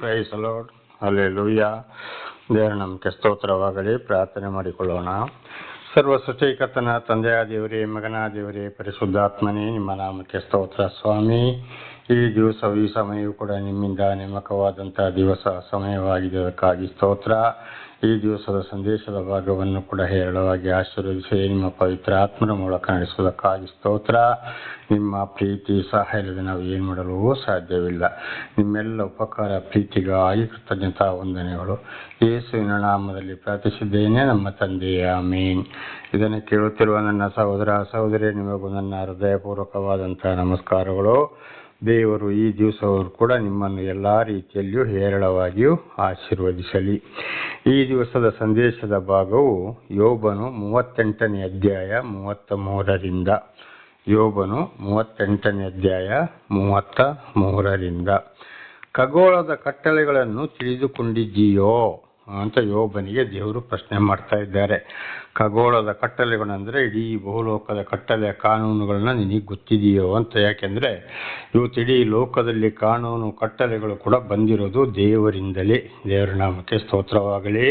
Price lord, hallelujah. ದೇವರ ನಮಗೆ ಸ್ತೋತ್ರವಾಗಲಿ. ಪ್ರಾರ್ಥನೆ ಮಾಡಿಕೊಳ್ಳೋಣ. ಸರ್ವ ಸೃಷ್ಟಿಕರ್ತನ ತಂದೆಯ ದೇವರೇ, ಮಗನ ದೇವರೇ, ಪರಿಶುದ್ಧಾತ್ಮನೇ, ನಿಮ್ಮ ನಾಮಕ್ಕೆ ಸ್ತೋತ್ರ ಸ್ವಾಮಿ. ಈ ದಿವಸ ಈ ಸಮಯವೂ ಕೂಡ ನಿಮ್ಮಿಂದ ನೇಮಕವಾದಂತಹ ದಿವಸ ಸಮಯವಾಗಿದೆ, ಅದಕ್ಕಾಗಿ ಸ್ತೋತ್ರ. ಈ ದಿವಸದ ಸಂದೇಶದ ಭಾಗವನ್ನು ಕೂಡ ಹೇರಳವಾಗಿ ಆಶೀರ್ವದಿಸಿ ನಿಮ್ಮ ಪವಿತ್ರ ಆತ್ಮನ ಮೂಲಕ ನಡೆಸುವುದಕ್ಕಾಗಿ ಸ್ತೋತ್ರ. ನಿಮ್ಮ ಪ್ರೀತಿ ಸಹಾಯ ಇಲ್ಲದೆ ನಾವು ಏನು ಮಾಡಲು ಸಾಧ್ಯವಿಲ್ಲ. ನಿಮ್ಮೆಲ್ಲ ಉಪಕಾರ ಪ್ರೀತಿಗಾಗಿ ಕೃತಜ್ಞತಾ ವಂದನೆಗಳು. ಯೇಸುವಿನ ನಾಮದಲ್ಲಿ ಪ್ರಾರ್ಥಿಸಿದ್ದೇನೆ ನಮ್ಮ ತಂದೆಯ ಆಮೇನ್. ಇದನ್ನು ಕೇಳುತ್ತಿರುವ ನನ್ನ ಸಹೋದರ ಸಹೋದರಿ, ನಿಮಗೂ ನನ್ನ ಹೃದಯಪೂರ್ವಕವಾದಂತಹ ನಮಸ್ಕಾರಗಳು. ದೇವರು ಈ ದಿವಸವರು ಕೂಡ ನಿಮ್ಮನ್ನು ಎಲ್ಲ ರೀತಿಯಲ್ಲಿಯೂ ಹೇರಳವಾಗಿಯೂ ಆಶೀರ್ವದಿಸಲಿ. ಈ ದಿವಸದ ಸಂದೇಶದ ಭಾಗವು ಯೋಬನು 38ನೇ ಅಧ್ಯಾಯ 33ರಿಂದ. ಯೋಬನು 38ನೇ ಅಧ್ಯಾಯ 33ರಿಂದ. ಖಗೋಳದ ಕಟ್ಟಳೆಗಳನ್ನು ತಿಳಿದುಕೊಂಡಿದ್ದೀಯೋ ಅಂತ ಯೋಬನಿಗೆ ದೇವರು ಪ್ರಶ್ನೆ ಮಾಡ್ತಾ ಇದ್ದಾರೆ. ಖಗೋಳದ ಕಟ್ಟಳೆಗಳಂದರೆ ಇಡೀ ಬಹುಲೋಕದ ಕಟ್ಟಳೆ ಕಾನೂನುಗಳನ್ನ ನಿನಗೆ ಗೊತ್ತಿದೆಯೋ ಅಂತ. ಯಾಕೆಂದರೆ ಇವತ್ತು ಇಡೀ ಲೋಕದಲ್ಲಿ ಕಾನೂನು ಕಟ್ಟಳೆಗಳು ಕೂಡ ಬಂದಿರೋದು ದೇವರಿಂದಲೇ. ದೇವರ ನಾಮಕ್ಕೆ ಸ್ತೋತ್ರವಾಗಲಿ.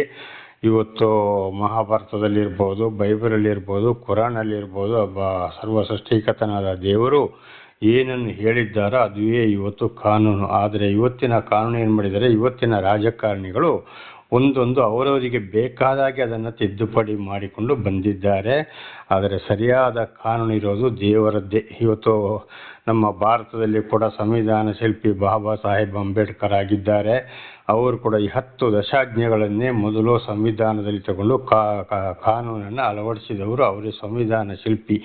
ಇವತ್ತು ಮಹಾಭಾರತದಲ್ಲಿರ್ಬೋದು, ಬೈಬಲಲ್ಲಿರ್ಬೋದು, ಕುರಾನಲ್ಲಿರ್ಬೋದು, ಸರ್ವ ಸೃಷ್ಟಿಕರ್ತನಾದ ದೇವರು ಏನನ್ನು ಹೇಳಿದ್ದಾರೋ ಅದುವೇ ಇವತ್ತು ಕಾನೂನು. ಆದರೆ ಇವತ್ತಿನ ಕಾನೂನು ಏನು ಮಾಡಿದ್ದಾರೆ, ಇವತ್ತಿನ ರಾಜಕಾರಣಿಗಳು ಒಂದೊಂದು ಅವರವರಿಗೆ ಬೇಕಾದಾಗೆ ಅದನ್ನು ತಿದ್ದುಪಡಿ ಮಾಡಿಕೊಂಡು ಬಂದಿದ್ದಾರೆ. ಆದರೆ ಸರಿಯಾದ ಕಾನೂನು ಇರೋದು ದೇವರದ್ದೇ. ಇವತ್ತು ನಮ್ಮ ಭಾರತದಲ್ಲಿ ಕೂಡ ಸಂವಿಧಾನ ಶಿಲ್ಪಿ ಬಾಬಾ ಸಾಹೇಬ್ ಅಂಬೇಡ್ಕರ್ ಆಗಿದ್ದಾರೆ. ಅವರು ಕೂಡ ಈ 10 ದಶಾಜ್ಞೆಗಳನ್ನೇ ಮೊದಲು ಸಂವಿಧಾನದಲ್ಲಿ ತಗೊಂಡು ಕಾನೂನನ್ನು ಅಳವಡಿಸಿದವರು ಅವರೇ ಸಂವಿಧಾನ ಶಿಲ್ಪಿ.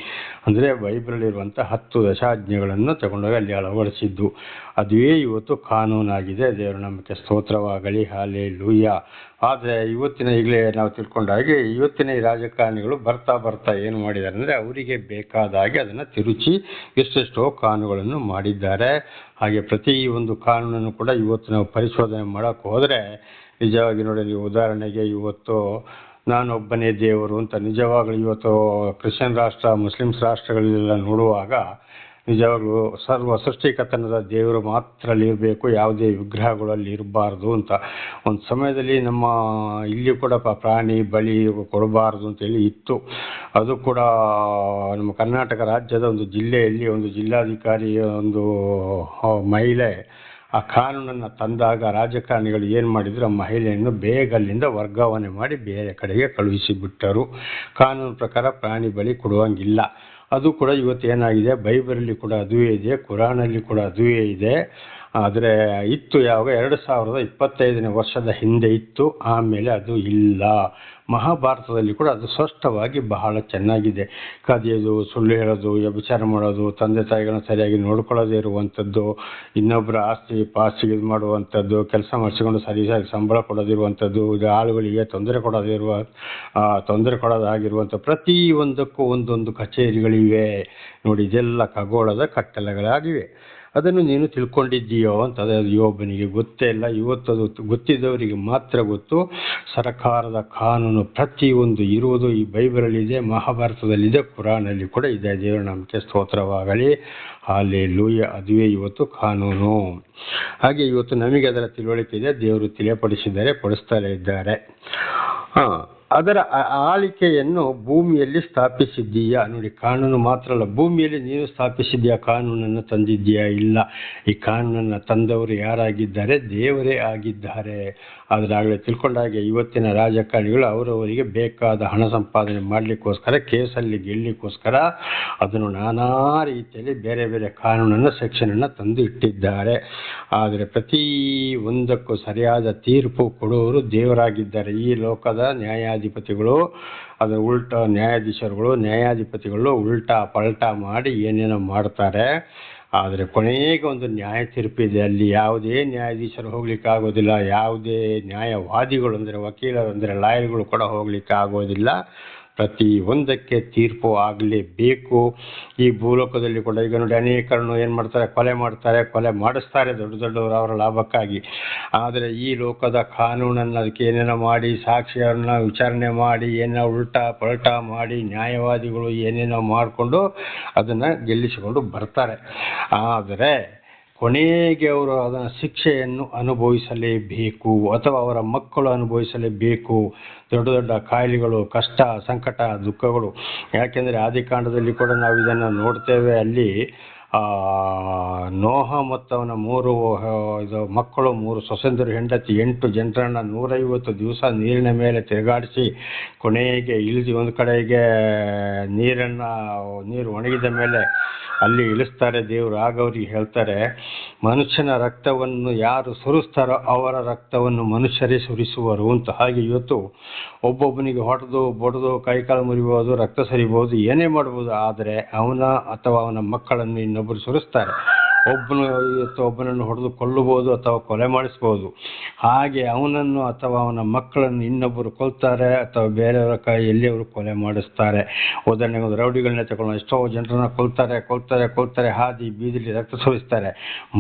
ಅಂದರೆ ಬೈಬಲಲ್ಲಿರುವಂಥ 10 ದಶಾಜ್ಞೆಗಳನ್ನು ತಗೊಂಡೋಗಿ ಅಲ್ಲಿ ಅಳವಡಿಸಿದ್ದು. ಅದುವೇ ಇವತ್ತು ಕಾನೂನಾಗಿದೆ. ದೇವರ ನಮಗೆ ಸ್ತೋತ್ರವಾಗಲಿ. ಹಲ್ಲೆಲೂಯಾ. ಆದರೆ ಈಗಲೇ ನಾವು ತಿಳ್ಕೊಂಡಾಗೆ ಇವತ್ತಿನ ಈ ರಾಜಕಾರಣಿಗಳು ಬರ್ತಾ ಏನು ಮಾಡಿದ್ದಾರೆ ಅಂದರೆ ಅವರಿಗೆ ಬೇಕಾದ ಹಾಗೆ ಅದನ್ನು ತಿರುಚಿ ಎಷ್ಟೆಷ್ಟೋ ಕಾನೂನುಗಳನ್ನು ಮಾಡಿದ್ದಾರೆ. ಹಾಗೆ ಪ್ರತಿ ಒಂದು ಕಾನೂನನ್ನು ಕೂಡ ಇವತ್ತು ನಾವು ಪರಿಶೋಧನೆ ಮಾಡೋಕ್ಕೆ ಹೋದರೆ ನಿಜವಾಗಿ ನೋಡಿ, ಉದಾಹರಣೆಗೆ ಇವತ್ತು ನಾನೊಬ್ಬನೇ ದೇವರು ಅಂತ ನಿಜವಾಗ್ಲೂ ಇವತ್ತು ಕ್ರಿಶ್ಚಿಯನ್ ರಾಷ್ಟ್ರ, ಮುಸ್ಲಿಮ್ಸ್ ರಾಷ್ಟ್ರಗಳೆಲ್ಲ ನೋಡುವಾಗ ನಿಜವಾಗ್ಲೂ ಸರ್ವ ಸೃಷ್ಟಿಕರ್ತನದ ದೇವರು ಮಾತ್ರ ಅಲ್ಲಿರಬೇಕು, ಯಾವುದೇ ವಿಗ್ರಹಗಳಲ್ಲಿ ಇರಬಾರ್ದು ಅಂತ. ಒಂದು ಸಮಯದಲ್ಲಿ ನಮ್ಮ ಇಲ್ಲಿ ಕೂಡ ಪ್ರಾಣಿ ಬಲಿ ಕೊಡಬಾರ್ದು ಅಂತೇಳಿ ಇತ್ತು. ಅದು ಕೂಡ ನಮ್ಮ ಕರ್ನಾಟಕ ರಾಜ್ಯದ ಒಂದು ಜಿಲ್ಲೆಯಲ್ಲಿ ಒಂದು ಜಿಲ್ಲಾಧಿಕಾರಿ ಒಂದು ಮಹಿಳೆ ಆ ಕಾನೂನನ್ನು ತಂದಾಗ ರಾಜಕಾರಣಿಗಳು ಏನು ಮಾಡಿದ್ರು, ಆ ಮಹಿಳೆಯನ್ನು ಬೇಗ ಅಲ್ಲಿಂದ ವರ್ಗಾವಣೆ ಮಾಡಿ ಬೇರೆ ಕಡೆಗೆ ಕಳುಹಿಸಿಬಿಟ್ಟರು. ಕಾನೂನು ಪ್ರಕಾರ ಪ್ರಾಣಿ ಬಲಿ ಕೊಡುವಂಗಿಲ್ಲ. ಅದು ಕೂಡ ಇವತ್ತೇನಾಗಿದೆ, ಬೈಬಲಲ್ಲಿ ಕೂಡ ಅದುವೇ ಇದೆ, ಕುರಾನಲ್ಲಿ ಕೂಡ ಅದುವೇ ಇದೆ. ಆದರೆ ಇತ್ತು ಯಾವಾಗ 2025ನೇ ವರ್ಷದ ಹಿಂದೆ ಇತ್ತು, ಆಮೇಲೆ ಅದು ಇಲ್ಲ. ಮಹಾಭಾರತದಲ್ಲಿ ಕೂಡ ಅದು ಸ್ಪಷ್ಟವಾಗಿ ಬಹಳ ಚೆನ್ನಾಗಿದೆ. ಕದಿಯೋದು, ಸುಳ್ಳು ಹೇಳೋದು, ವ್ಯಭಿಚಾರ ಮಾಡೋದು, ತಂದೆ ತಾಯಿಗಳನ್ನ ಸರಿಯಾಗಿ ನೋಡ್ಕೊಳ್ಳೋದೇ ಇರುವಂಥದ್ದು, ಇನ್ನೊಬ್ಬರ ಆಸ್ತಿ ಪಾಸ್ತಿಗೆ ಇದು ಮಾಡುವಂಥದ್ದು, ಕೆಲಸ ಮಾಡಿಸಿಕೊಂಡು ಸರಿಯಾಗಿ ಸಂಬಳ ಕೊಡೋದಿರುವಂಥದ್ದು, ಆಳುಗಳಿಗೆ ತೊಂದರೆ ಕೊಡೋದಾಗಿರುವಂಥ ಪ್ರತಿಯೊಂದಕ್ಕೂ ಒಂದೊಂದು ಕಚೇರಿಗಳಿವೆ ನೋಡಿ. ಇದೆಲ್ಲ ಖಗೋಳದ ಕಟ್ಟಳೆಗಳಾಗಿವೆ. ಅದನ್ನು ನೀನು ತಿಳ್ಕೊಂಡಿದ್ದೀಯೋ ಅಂತ. ಅದೇ ಯೋಬನಿಗೆ ಗೊತ್ತೇ ಇಲ್ಲ. ಇವತ್ತು ಅದು ಗೊತ್ತಿದ್ದವರಿಗೆ ಮಾತ್ರ ಗೊತ್ತು. ಸರ್ಕಾರದ ಕಾನೂನು ಪ್ರತಿಯೊಂದು ಇರುವುದು ಈ ಬೈಬಲಲ್ಲಿದೆ, ಮಹಾಭಾರತದಲ್ಲಿದೆ, ಕುರಾನಲ್ಲಿ ಕೂಡ ಇದೆ. ದೇವರ ನಾಮಕ್ಕೆ ಸ್ತೋತ್ರವಾಗಲಿ. ಹಲ್ಲೆಲೂಯಾ. ಅದುವೇ ಇವತ್ತು ಕಾನೂನು. ಹಾಗೆ ಇವತ್ತು ನಮಗೆ ಅದರ ತಿಳುವಳಿಕೆ ಇದೆ. ದೇವರು ಪಡಿಸ್ತಾನೆ ಇದ್ದಾರೆ. ಅದರ ಆಳಿಕೆಯನ್ನು ಭೂಮಿಯಲ್ಲಿ ಸ್ಥಾಪಿಸಿದ್ದೀಯಾ ನೋಡಿ. ಕಾನೂನು ಮಾತ್ರ ಅಲ್ಲ, ಭೂಮಿಯಲ್ಲಿ ನೀನು ಸ್ಥಾಪಿಸಿದ್ದೀಯಾ, ಕಾನೂನನ್ನು ತಂದಿದ್ದೀಯಾ? ಇಲ್ಲ. ಈ ಕಾನೂನನ್ನು ತಂದವರು ಯಾರಾಗಿದ್ದಾರೆ? ದೇವರೇ ಆಗಿದ್ದಾರೆ. ಆದರೆ ಆಗಲೇ ತಿಳ್ಕೊಂಡಾಗೆ ಇವತ್ತಿನ ರಾಜಕಾರಣಿಗಳು ಅವರವರಿಗೆ ಬೇಕಾದ ಹಣ ಸಂಪಾದನೆ ಮಾಡಲಿಕ್ಕೋಸ್ಕರ, ಕೇಸಲ್ಲಿ ಗೆಲ್ಲಲಿಕ್ಕೋಸ್ಕರ ಅದನ್ನು ನಾನಾ ರೀತಿಯಲ್ಲಿ ಬೇರೆ ಬೇರೆ ಕಾನೂನನ್ನು ಸೆಕ್ಷನನ್ನು ತಂದು ಇಟ್ಟಿದ್ದಾರೆ. ಆದರೆ ಪ್ರತಿ ಒಂದಕ್ಕೂ ಸರಿಯಾದ ತೀರ್ಪು ಕೊಡುವವರು ದೇವರಾಗಿದ್ದಾರೆ. ಈ ಲೋಕದ ನ್ಯಾಯಾಧಿಪತಿಗಳು, ಅದರ ಉಲ್ಟಾ ನ್ಯಾಯಾಧಿಪತಿಗಳು ಉಲ್ಟಾ ಪಲ್ಟಾ ಮಾಡಿ ಏನೇನೋ ಮಾಡ್ತಾರೆ. ಆದರೆ ಕೊನೆಗೆ ಒಂದು ನ್ಯಾಯ ತೀರ್ಪಿದೆ. ಅಲ್ಲಿ ಯಾವುದೇ ನ್ಯಾಯಾಧೀಶರು ಹೋಗ್ಲಿಕ್ಕೆ ಆಗೋದಿಲ್ಲ, ಯಾವುದೇ ನ್ಯಾಯವಾದಿಗಳು ಅಂದರೆ ವಕೀಲರು ಅಂದರೆ ಲಾಯರ್ಗಳು ಕೂಡ ಹೋಗ್ಲಿಕ್ಕೆ ಆಗೋದಿಲ್ಲ. ಪ್ರತಿ ಒಂದಕ್ಕೆ ತೀರ್ಪು ಆಗಲೇಬೇಕು. ಈ ಭೂಲೋಕದಲ್ಲಿ ಕೂಡ ಈಗ ನೋಡಿ, ಅನೇಕರನ್ನು ಏನು ಮಾಡ್ತಾರೆ, ಕೊಲೆ ಮಾಡಿಸ್ತಾರೆ ದೊಡ್ಡವರು ಅವರ ಲಾಭಕ್ಕಾಗಿ. ಆದರೆ ಈ ಲೋಕದ ಕಾನೂನನ್ನು ಅದಕ್ಕೆ ಏನೇನೋ ಮಾಡಿ, ಸಾಕ್ಷಿಯನ್ನು ವಿಚಾರಣೆ ಮಾಡಿ, ಏನೋ ಉಲ್ಟಾ ಪಲ್ಟಾ ಮಾಡಿ, ನ್ಯಾಯವಾದಿಗಳು ಏನೇನೋ ಮಾಡಿಕೊಂಡು ಅದನ್ನು ಗೆಲ್ಲಿಸಿಕೊಂಡು ಬರ್ತಾರೆ. ಆದರೆ ಕೊನೆಗೆ ಅವರು ಅದನ್ನು ಶಿಕ್ಷೆಯನ್ನು ಅನುಭವಿಸಲೇಬೇಕು ಅಥವಾ ಅವರ ಮಕ್ಕಳು ಅನುಭವಿಸಲೇಬೇಕು. ದೊಡ್ಡ ದೊಡ್ಡ ಕಾಯಿಲೆಗಳು, ಕಷ್ಟ, ಸಂಕಟ, ದುಃಖಗಳು. ಯಾಕೆಂದರೆ ಆದಿಕಾಂಡದಲ್ಲಿ ಕೂಡ ನಾವು ಇದನ್ನು ನೋಡ್ತೇವೆ. ಅಲ್ಲಿ ನೋಹ ಮತ್ತು ಅವನ 3 ಮಕ್ಕಳು, 3 ಸೊಸೆಂದರು, ಹೆಂಡತಿ, 8 ಜನರನ್ನು 150 ದಿವಸ ನೀರಿನ ಮೇಲೆ ತಿರುಗಾಡಿಸಿ ಕೊನೆಗೆ ಇಳಿದು ಒಂದು ಕಡೆಗೆ ನೀರು ಒಣಗಿದ ಮೇಲೆ ಅಲ್ಲಿ ಇಳಿಸ್ತಾರೆ ದೇವರು. ಆಗ ಅವ್ರಿಗೆ ಹೇಳ್ತಾರೆ, ಮನುಷ್ಯನ ರಕ್ತವನ್ನು ಯಾರು ಸುರಿಸ್ತಾರೋ ಅವರ ರಕ್ತವನ್ನು ಮನುಷ್ಯರೇ ಸುರಿಸುವರು ಅಂತ. ಹಾಗೆ ಇವತ್ತು ಒಬ್ಬೊಬ್ಬನಿಗೆ ಹೊಡೆದು ಬಡಿದು ಕೈಕಾಲು ಮುರಿಬೋದು, ರಕ್ತ ಸರಿಬೋದು, ಏನೇ ಮಾಡ್ಬೋದು. ಆದರೆ ಅವನ ಅಥವಾ ಅವನ ಮಕ್ಕಳನ್ನು ಇನ್ನೊಬ್ಬರು ಸುರಿಸ್ತಾರೆ. ಒಬ್ಬನನ್ನು ಹೊಡೆದು ಕೊಲ್ಲಬಹುದು ಅಥವಾ ಕೊಲೆ ಮಾಡಿಸ್ಬೋದು. ಹಾಗೆ ಅವನನ್ನು ಅಥವಾ ಅವನ ಮಕ್ಕಳನ್ನು ಇನ್ನೊಬ್ಬರು ಕೊಲ್ತಾರೆ ಅಥವಾ ಬೇರೆಯವರ ಕೈಯಲ್ಲಿ ಅವರು ಕೊಲೆ ಮಾಡಿಸ್ತಾರೆ. ಉದಾಹರಣೆಗೆ ಒಂದು ರೌಡಿಗಳನ್ನ ತಗೊಳ್ಳೋಣ. ಎಷ್ಟೋ ಜನರನ್ನ ಕೊಲ್ತಾರೆ, ಹಾದಿ ಬೀದಿಲಿ ರಕ್ತ ಸುರಿಸ್ತಾರೆ.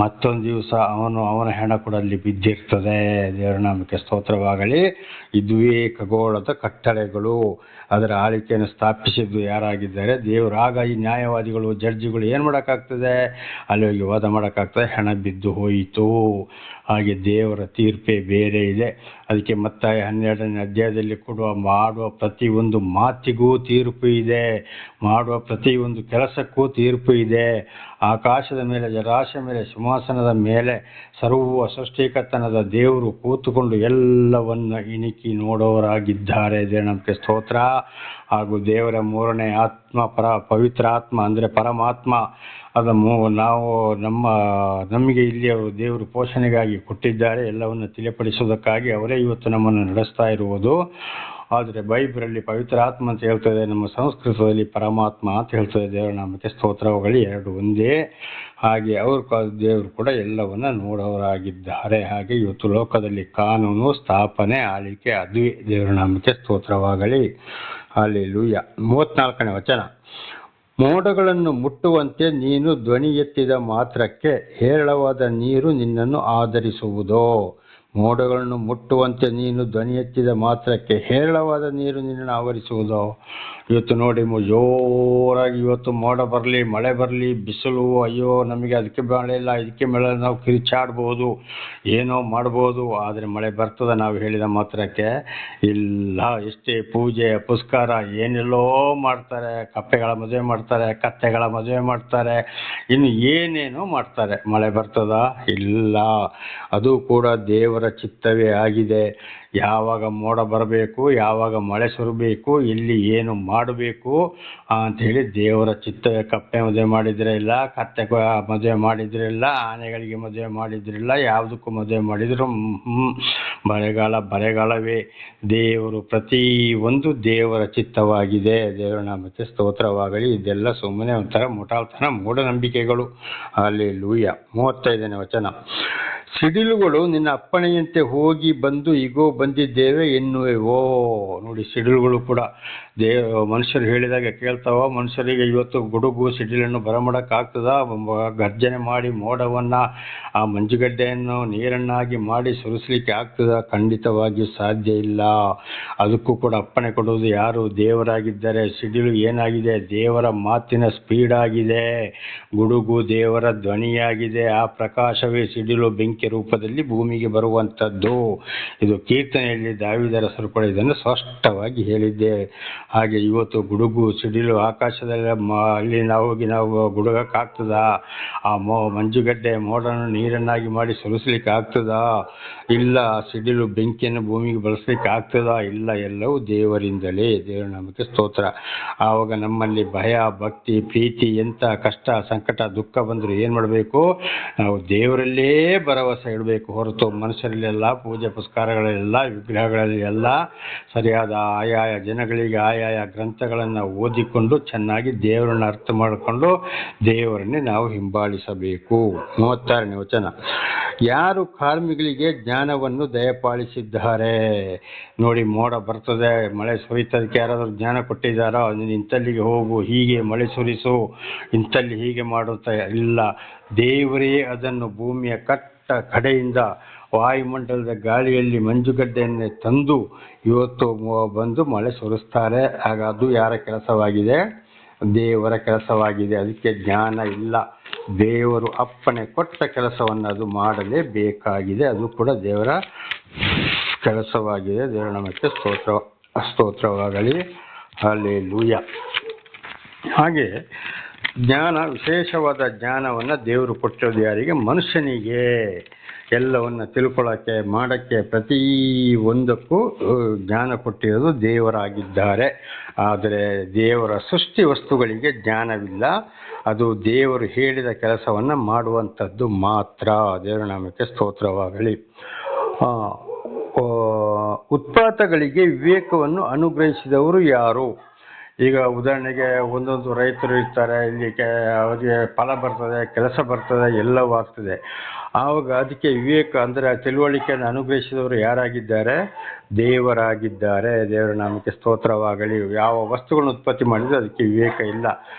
ಮತ್ತೊಂದು ದಿವಸ ಅವನ ಹೆಣ ಕೂಡ ಅಲ್ಲಿ ಬಿದ್ದಿರ್ತದೆ. ದೇವರ ನಾಮಕ್ಕೆ ಸ್ತೋತ್ರವಾಗಲಿ. ಇದುವೇ ಖಗೋಳದ ಕಟ್ಟಳೆಗಳು. ಅದರ ಆಳ್ವಿಕೆಯನ್ನು ಸ್ಥಾಪಿಸಿದ್ದು ಯಾರಾಗಿದ್ದಾರೆ? ದೇವರು. ಆಗ ಈ ನ್ಯಾಯವಾದಿಗಳು, ಜಡ್ಜಿಗಳು ಏನು ಮಾಡೋಕ್ಕಾಗ್ತದೆ? ಅಲ್ಲಿ ಹೋಗಿ ವಾದ ಮಾಡೋಕ್ಕಾಗ್ತದೆ? ಹೆಣ ಬಿದ್ದು ಹೋಯಿತು. ಹಾಗೆ ದೇವರ ತೀರ್ಪೇ ಬೇರೆ ಇದೆ. ಅದಕ್ಕೆ ಮತ್ತಾಯ 12ನೇ ಅಧ್ಯಾಯದಲ್ಲಿ ಕೊಡುವ ಮಾಡುವ ಪ್ರತಿಯೊಂದು ಮಾತಿಗೂ ತೀರ್ಪು ಇದೆ, ಮಾಡುವ ಪ್ರತಿಯೊಂದು ಕೆಲಸಕ್ಕೂ ತೀರ್ಪು ಇದೆ. ಆಕಾಶದ ಮೇಲೆ, ಜಲಾಶಯ ಮೇಲೆ, ಸಿಂಹಾಸನದ ಮೇಲೆ ಸರ್ವ ಸೃಷ್ಟಿಕರ್ತನದ ದೇವರು ಕೂತುಕೊಂಡು ಎಲ್ಲವನ್ನ ಇಣಿಕಿ ನೋಡೋರಾಗಿದ್ದಾರೆ. ನಮಗೆ ಸ್ತೋತ್ರ. ಹಾಗೂ ದೇವರ 3ನೇ ಆತ್ಮ, ಪವಿತ್ರ ಆತ್ಮ ಅಂದರೆ ಪರಮಾತ್ಮ, ಅದು ನಾವು ನಮಗೆ ಇಲ್ಲಿ ಅವರು ದೇವರು ಪೋಷಣೆಗಾಗಿ ಕೊಟ್ಟಿದ್ದಾರೆ. ಎಲ್ಲವನ್ನು ತಿಳಿಪಡಿಸುವುದಕ್ಕಾಗಿ ಅವರೇ ಇವತ್ತು ನಮ್ಮನ್ನು ನಡೆಸ್ತಾ ಇರುವುದು. ಆದರೆ ಬೈಬಲಲ್ಲಿ ಪವಿತ್ರ ಆತ್ಮ ಅಂತ ಹೇಳ್ತದೆ, ನಮ್ಮ ಸಂಸ್ಕೃತದಲ್ಲಿ ಪರಮಾತ್ಮ ಅಂತ ಹೇಳ್ತದೆ. ದೇವರ ನಾಮಕ್ಕೆ ಸ್ತೋತ್ರಗಳು 2 ಒಂದೇ. ಹಾಗೆ ದೇವರು ಕೂಡ ಎಲ್ಲವನ್ನ ನೋಡೋರಾಗಿದ್ದಾರೆ. ಹಾಗೆ ಇವತ್ತು ಲೋಕದಲ್ಲಿ ಕಾನೂನು, ಸ್ಥಾಪನೆ, ಆಳ್ವಿಕೆ ಅದುವೇ. ದೇವರ ನಾಮಕ್ಕೆ ಸ್ತೋತ್ರವಾಗಲಿ. ಹಲ್ಲೆಲೂಯಾ. 34ನೇ ವಚನ. ಮೋಡಗಳನ್ನು ಮುಟ್ಟುವಂತೆ ನೀನು ಧ್ವನಿ ಎತ್ತಿದ ಮಾತ್ರಕ್ಕೆ ಹೇರಳವಾದ ನೀರು ನಿನ್ನನ್ನು ಆಧರಿಸುವುದೋ? ಮೋಡಗಳನ್ನು ಮುಟ್ಟುವಂತೆ ನೀನು ಧ್ವನಿ ಎತ್ತಿದ ಮಾತ್ರಕ್ಕೆ ಹೇರಳವಾದ ನೀರು ನಿನ್ನನ್ನು ಆವರಿಸುವುದೋ? ಇವತ್ತು ನೋಡಿ, ಜೋರಾಗಿ ಇವತ್ತು ಮೋಡ ಬರಲಿ, ಮಳೆ ಬರಲಿ, ಬಿಸಿಲು, ಅಯ್ಯೋ ನಮಗೆ ಅದಕ್ಕೆ ಮಳೆ ಇಲ್ಲ, ಇದಕ್ಕೆ ಮಳೆ, ನಾವು ಕಿರಿಚಾಡ್ಬೋದು, ಏನೋ ಮಾಡ್ಬೋದು. ಆದರೆ ಮಳೆ ಬರ್ತದೆ ನಾವು ಹೇಳಿದ ಮಾತ್ರಕ್ಕೆ? ಇಲ್ಲ. ಎಷ್ಟೇ ಪೂಜೆ ಪುಸ್ಕಾರ ಏನೆಲ್ಲೋ ಮಾಡ್ತಾರೆ, ಕಪ್ಪೆಗಳ ಮದುವೆ ಮಾಡ್ತಾರೆ, ಕತ್ತೆಗಳ ಮದುವೆ ಮಾಡ್ತಾರೆ, ಇನ್ನು ಏನೇನೋ ಮಾಡ್ತಾರೆ. ಮಳೆ ಬರ್ತದ? ಇಲ್ಲ. ಅದು ಕೂಡ ದೇವರ ಚಿತ್ತವೇ ಆಗಿದೆ. ಯಾವಾಗ ಮೋಡ ಬರಬೇಕು, ಯಾವಾಗ ಮಳೆ ಸುರಬೇಕು, ಇಲ್ಲಿ ಏನು ಮಾಡಬೇಕು ಅಂಥೇಳಿ ದೇವರ ಚಿತ್ತವೇ. ಕಪ್ಪೆ ಮದುವೆ ಮಾಡಿದ್ರೆ ಇಲ್ಲ, ಕತ್ತೆ ಮದುವೆ ಮಾಡಿದ್ರೆ ಇಲ್ಲ, ಆನೆಗಳಿಗೆ ಮದುವೆ ಮಾಡಿದ್ರಿಲ್ಲ, ಯಾವುದಕ್ಕೂ ಮದುವೆ ಮಾಡಿದ್ರು ಬರೆಗಾಲವೇ. ದೇವರು ಪ್ರತಿಯೊಂದು ದೇವರ ಚಿತ್ತವಾಗಿದೆ. ದೇವರ ನಾಮಕ್ಕೆ ಸ್ತೋತ್ರವಾಗಲಿ. ಇದೆಲ್ಲ ಸುಮ್ಮನೆ ಒಂಥರ ಮುಟಾಳ್ತನ, ಮೂಢನಂಬಿಕೆಗಳು. ಹಲ್ಲೆಲೂಯಾ. 35ನೇ ವಚನ. ಸಿಡಿಲುಗಳು ನಿನ್ನ ಅಪ್ಪಣೆಯಂತೆ ಹೋಗಿ ಬಂದು ಇಗೋ ಬಂದಿದ್ದೇವೆ ಎನ್ನುವೆವೋ? ನೋಡಿ, ಸಿಡಿಲುಗಳು ಕೂಡ ಮನುಷ್ಯರು ಹೇಳಿದಾಗ ಕೇಳ್ತಾವ? ಮನುಷ್ಯರಿಗೆ ಇವತ್ತು ಗುಡುಗು ಸಿಡಿಲನ್ನು ಬರಮಾಡಕ್ಕಾಗ್ತದ? ಗರ್ಜನೆ ಮಾಡಿ ಮೋಡವನ್ನು, ಆ ಮಂಜುಗಡ್ಡೆಯನ್ನು ನೀರನ್ನಾಗಿ ಮಾಡಿ ಸುರಿಸ್ಲಿಕ್ಕೆ ಆಗ್ತದ? ಖಂಡಿತವಾಗಿಯೂ ಸಾಧ್ಯ ಇಲ್ಲ. ಅದಕ್ಕೂ ಕೂಡ ಅಪ್ಪಣೆ ಕೊಡುವುದು ಯಾರು? ದೇವರಾಗಿದ್ದಾರೆ. ಸಿಡಿಲು ಏನಾಗಿದೆ? ದೇವರ ಮಾತಿನ ಸ್ಪೀಡ್ ಆಗಿದೆ. ಗುಡುಗು ದೇವರ ಧ್ವನಿಯಾಗಿದೆ. ಆ ಪ್ರಕಾಶವೇ ಸಿಡಿಲು ಬೆಂಕಿ ರೂಪದಲ್ಲಿ ಭೂಮಿಗೆ ಬರುವಂಥದ್ದು. ಇದು ಕೀರ್ತನೆಯಲ್ಲಿ ದಾವೀದರಸರು ಕೂಡ ಇದನ್ನು ಸ್ಪಷ್ಟವಾಗಿ ಹೇಳಿದ್ದೇವೆ. ಹಾಗೆ ಇವತ್ತು ಗುಡುಗು ಸಿಡಿಲು ಆಕಾಶದಲ್ಲಿ ಅಲ್ಲಿ ನಾವು ಗುಡುಗಕ್ಕಾಗ್ತದ? ಆ ಮಂಜುಗಡ್ಡೆ ಮೋಡನ್ನು ನೀರನ್ನಾಗಿ ಮಾಡಿ ಸುರಿಸ್ಲಿಕ್ಕೆ ಆಗ್ತದ? ಇಲ್ಲ. ಸಿಡಿಲು ಬೆಂಕಿಯನ್ನು ಭೂಮಿಗೆ ಬಳಸಲಿಕ್ಕೆ ಆಗ್ತದ? ಇಲ್ಲ. ಎಲ್ಲವೂ ದೇವರಿಂದಲೇ. ದೇವರ ನಾಮಕ್ಕೆ ಸ್ತೋತ್ರ. ಆವಾಗ ನಮ್ಮಲ್ಲಿ ಭಯ, ಭಕ್ತಿ, ಪ್ರೀತಿ, ಎಂಥ ಕಷ್ಟ, ಸಂಕಟ, ದುಃಖ ಬಂದರೂ ಏನು ಮಾಡಬೇಕು? ನಾವು ದೇವರಲ್ಲೇ ಭರವಸೆ ಇಡಬೇಕು, ಹೊರತು ಮನುಷ್ಯರಲ್ಲೆಲ್ಲ, ಪೂಜೆ ಪುಸ್ಕಾರಗಳಲ್ಲೆಲ್ಲ, ವಿಗ್ರಹಗಳಲ್ಲಿ ಎಲ್ಲ. ಸರಿಯಾದ ಆಯಾಯ ಜನಗಳಿಗೆ ಆಯಾಯ ಗ್ರಂಥಗಳನ್ನು ಓದಿಕೊಂಡು ಚೆನ್ನಾಗಿ ದೇವರನ್ನು ಅರ್ಥ ಮಾಡಿಕೊಂಡು ದೇವರನ್ನೇ ನಾವು ಹಿಂಬಾಲಿಸಬೇಕು. 36ನೇ ವಚನ. ಯಾರು ಕಾರ್ಮಿಗಳಿಗೆ ಜ್ಞಾನವನ್ನು ದಯಪಾಲಿಸಿದ್ದಾರೆ? ನೋಡಿ, ಮೋಡ ಬರ್ತದೆ, ಮಳೆ ಸುರಿತದಕ್ಕೆ ಯಾರಾದರೂ ಜ್ಞಾನ ಕೊಟ್ಟಿದ್ದಾರೋ? ನೀನು ಇಂಥಲ್ಲಿಗೆ ಹೋಗು, ಹೀಗೆ ಮಳೆ ಸುರಿಸು, ಇಂಥಲ್ಲಿ ಹೀಗೆ ಮಾಡುತ್ತಾ? ಇಲ್ಲ. ದೇವರೇ ಅದನ್ನು ಭೂಮಿಯ ಕಡೆಯಿಂದ ವಾಯುಮಂಡಲದ ಗಾಳಿಯಲ್ಲಿ ಮಂಜುಗಡ್ಡೆಯನ್ನೇ ತಂದು ಇವತ್ತು ಬಂದು ಮಳೆ ಸುರಿಸ್ತಾರೆ. ಆಗ ಅದು ಯಾರ ಕೆಲಸವಾಗಿದೆ? ದೇವರ ಕೆಲಸವಾಗಿದೆ. ಅದಕ್ಕೆ ಜ್ಞಾನ ಇಲ್ಲ. ದೇವರು ಅಪ್ಪಣೆ ಕೊಟ್ಟ ಕೆಲಸವನ್ನು ಅದು ಮಾಡಲೇಬೇಕಾಗಿದೆ. ಅದು ಕೂಡ ದೇವರ ಕೆಲಸವಾಗಿದೆ. ದೇವರ ನಾಮಕ್ಕೆ ಸ್ತೋತ್ರವಾಗಲಿ. ಹಲ್ಲೆಲೂಯಾ. ಹಾಗೆ ಜ್ಞಾನ, ವಿಶೇಷವಾದ ಜ್ಞಾನವನ್ನು ದೇವರು ಕೊಟ್ಟಿರೋದು ಯಾರಿಗೆ? ಮನುಷ್ಯನಿಗೆ. ಎಲ್ಲವನ್ನು ತಿಳ್ಕೊಳ್ಳೋಕ್ಕೆ, ಮಾಡೋಕ್ಕೆ, ಪ್ರತಿ ಒಂದಕ್ಕೂ ಜ್ಞಾನ ಕೊಟ್ಟಿರೋದು ದೇವರಾಗಿದ್ದಾರೆ. ಆದರೆ ದೇವರ ಸೃಷ್ಟಿ ವಸ್ತುಗಳಿಗೆ ಜ್ಞಾನವಿಲ್ಲ. ಅದು ದೇವರು ಹೇಳಿದ ಕೆಲಸವನ್ನು ಮಾಡುವಂಥದ್ದು ಮಾತ್ರ. ದೇವರ ನಾಮಕ್ಕೆ ಸ್ತೋತ್ರವಾಗಲಿ. ಉತ್ಪಾತಗಳಿಗೆ ವಿವೇಕವನ್ನು ಅನುಗ್ರಹಿಸಿದವರು ಯಾರು? ಈಗ ಉದಾಹರಣೆಗೆ ಒಂದೊಂದು ರೈತರು ಇರ್ತಾರೆ, ಇಲ್ಲಿಗೆ ಅವರಿಗೆ ಫಲ ಬರ್ತದೆ, ಕೆಲಸ ಬರ್ತದೆ, ಎಲ್ಲವೂ ಆಗ್ತದೆ. ಆವಾಗ ಅದಕ್ಕೆ ವಿವೇಕ ಅಂದರೆ ತಿಳುವಳಿಕೆಯನ್ನು ಅನುಗ್ರಹಿಸಿದವರು ಯಾರಾಗಿದ್ದಾರೆ? ದೇವರಾಗಿದ್ದಾರೆ. ದೇವರ ನಾಮಕ್ಕೆ ಸ್ತೋತ್ರವಾಗಲಿ. ಯಾವ ವಸ್ತುಗಳನ್ನು ಉತ್ಪತ್ತಿ ಮಾಡಿದ್ರೆ ಅದಕ್ಕೆ ವಿವೇಕ ಇಲ್ಲ.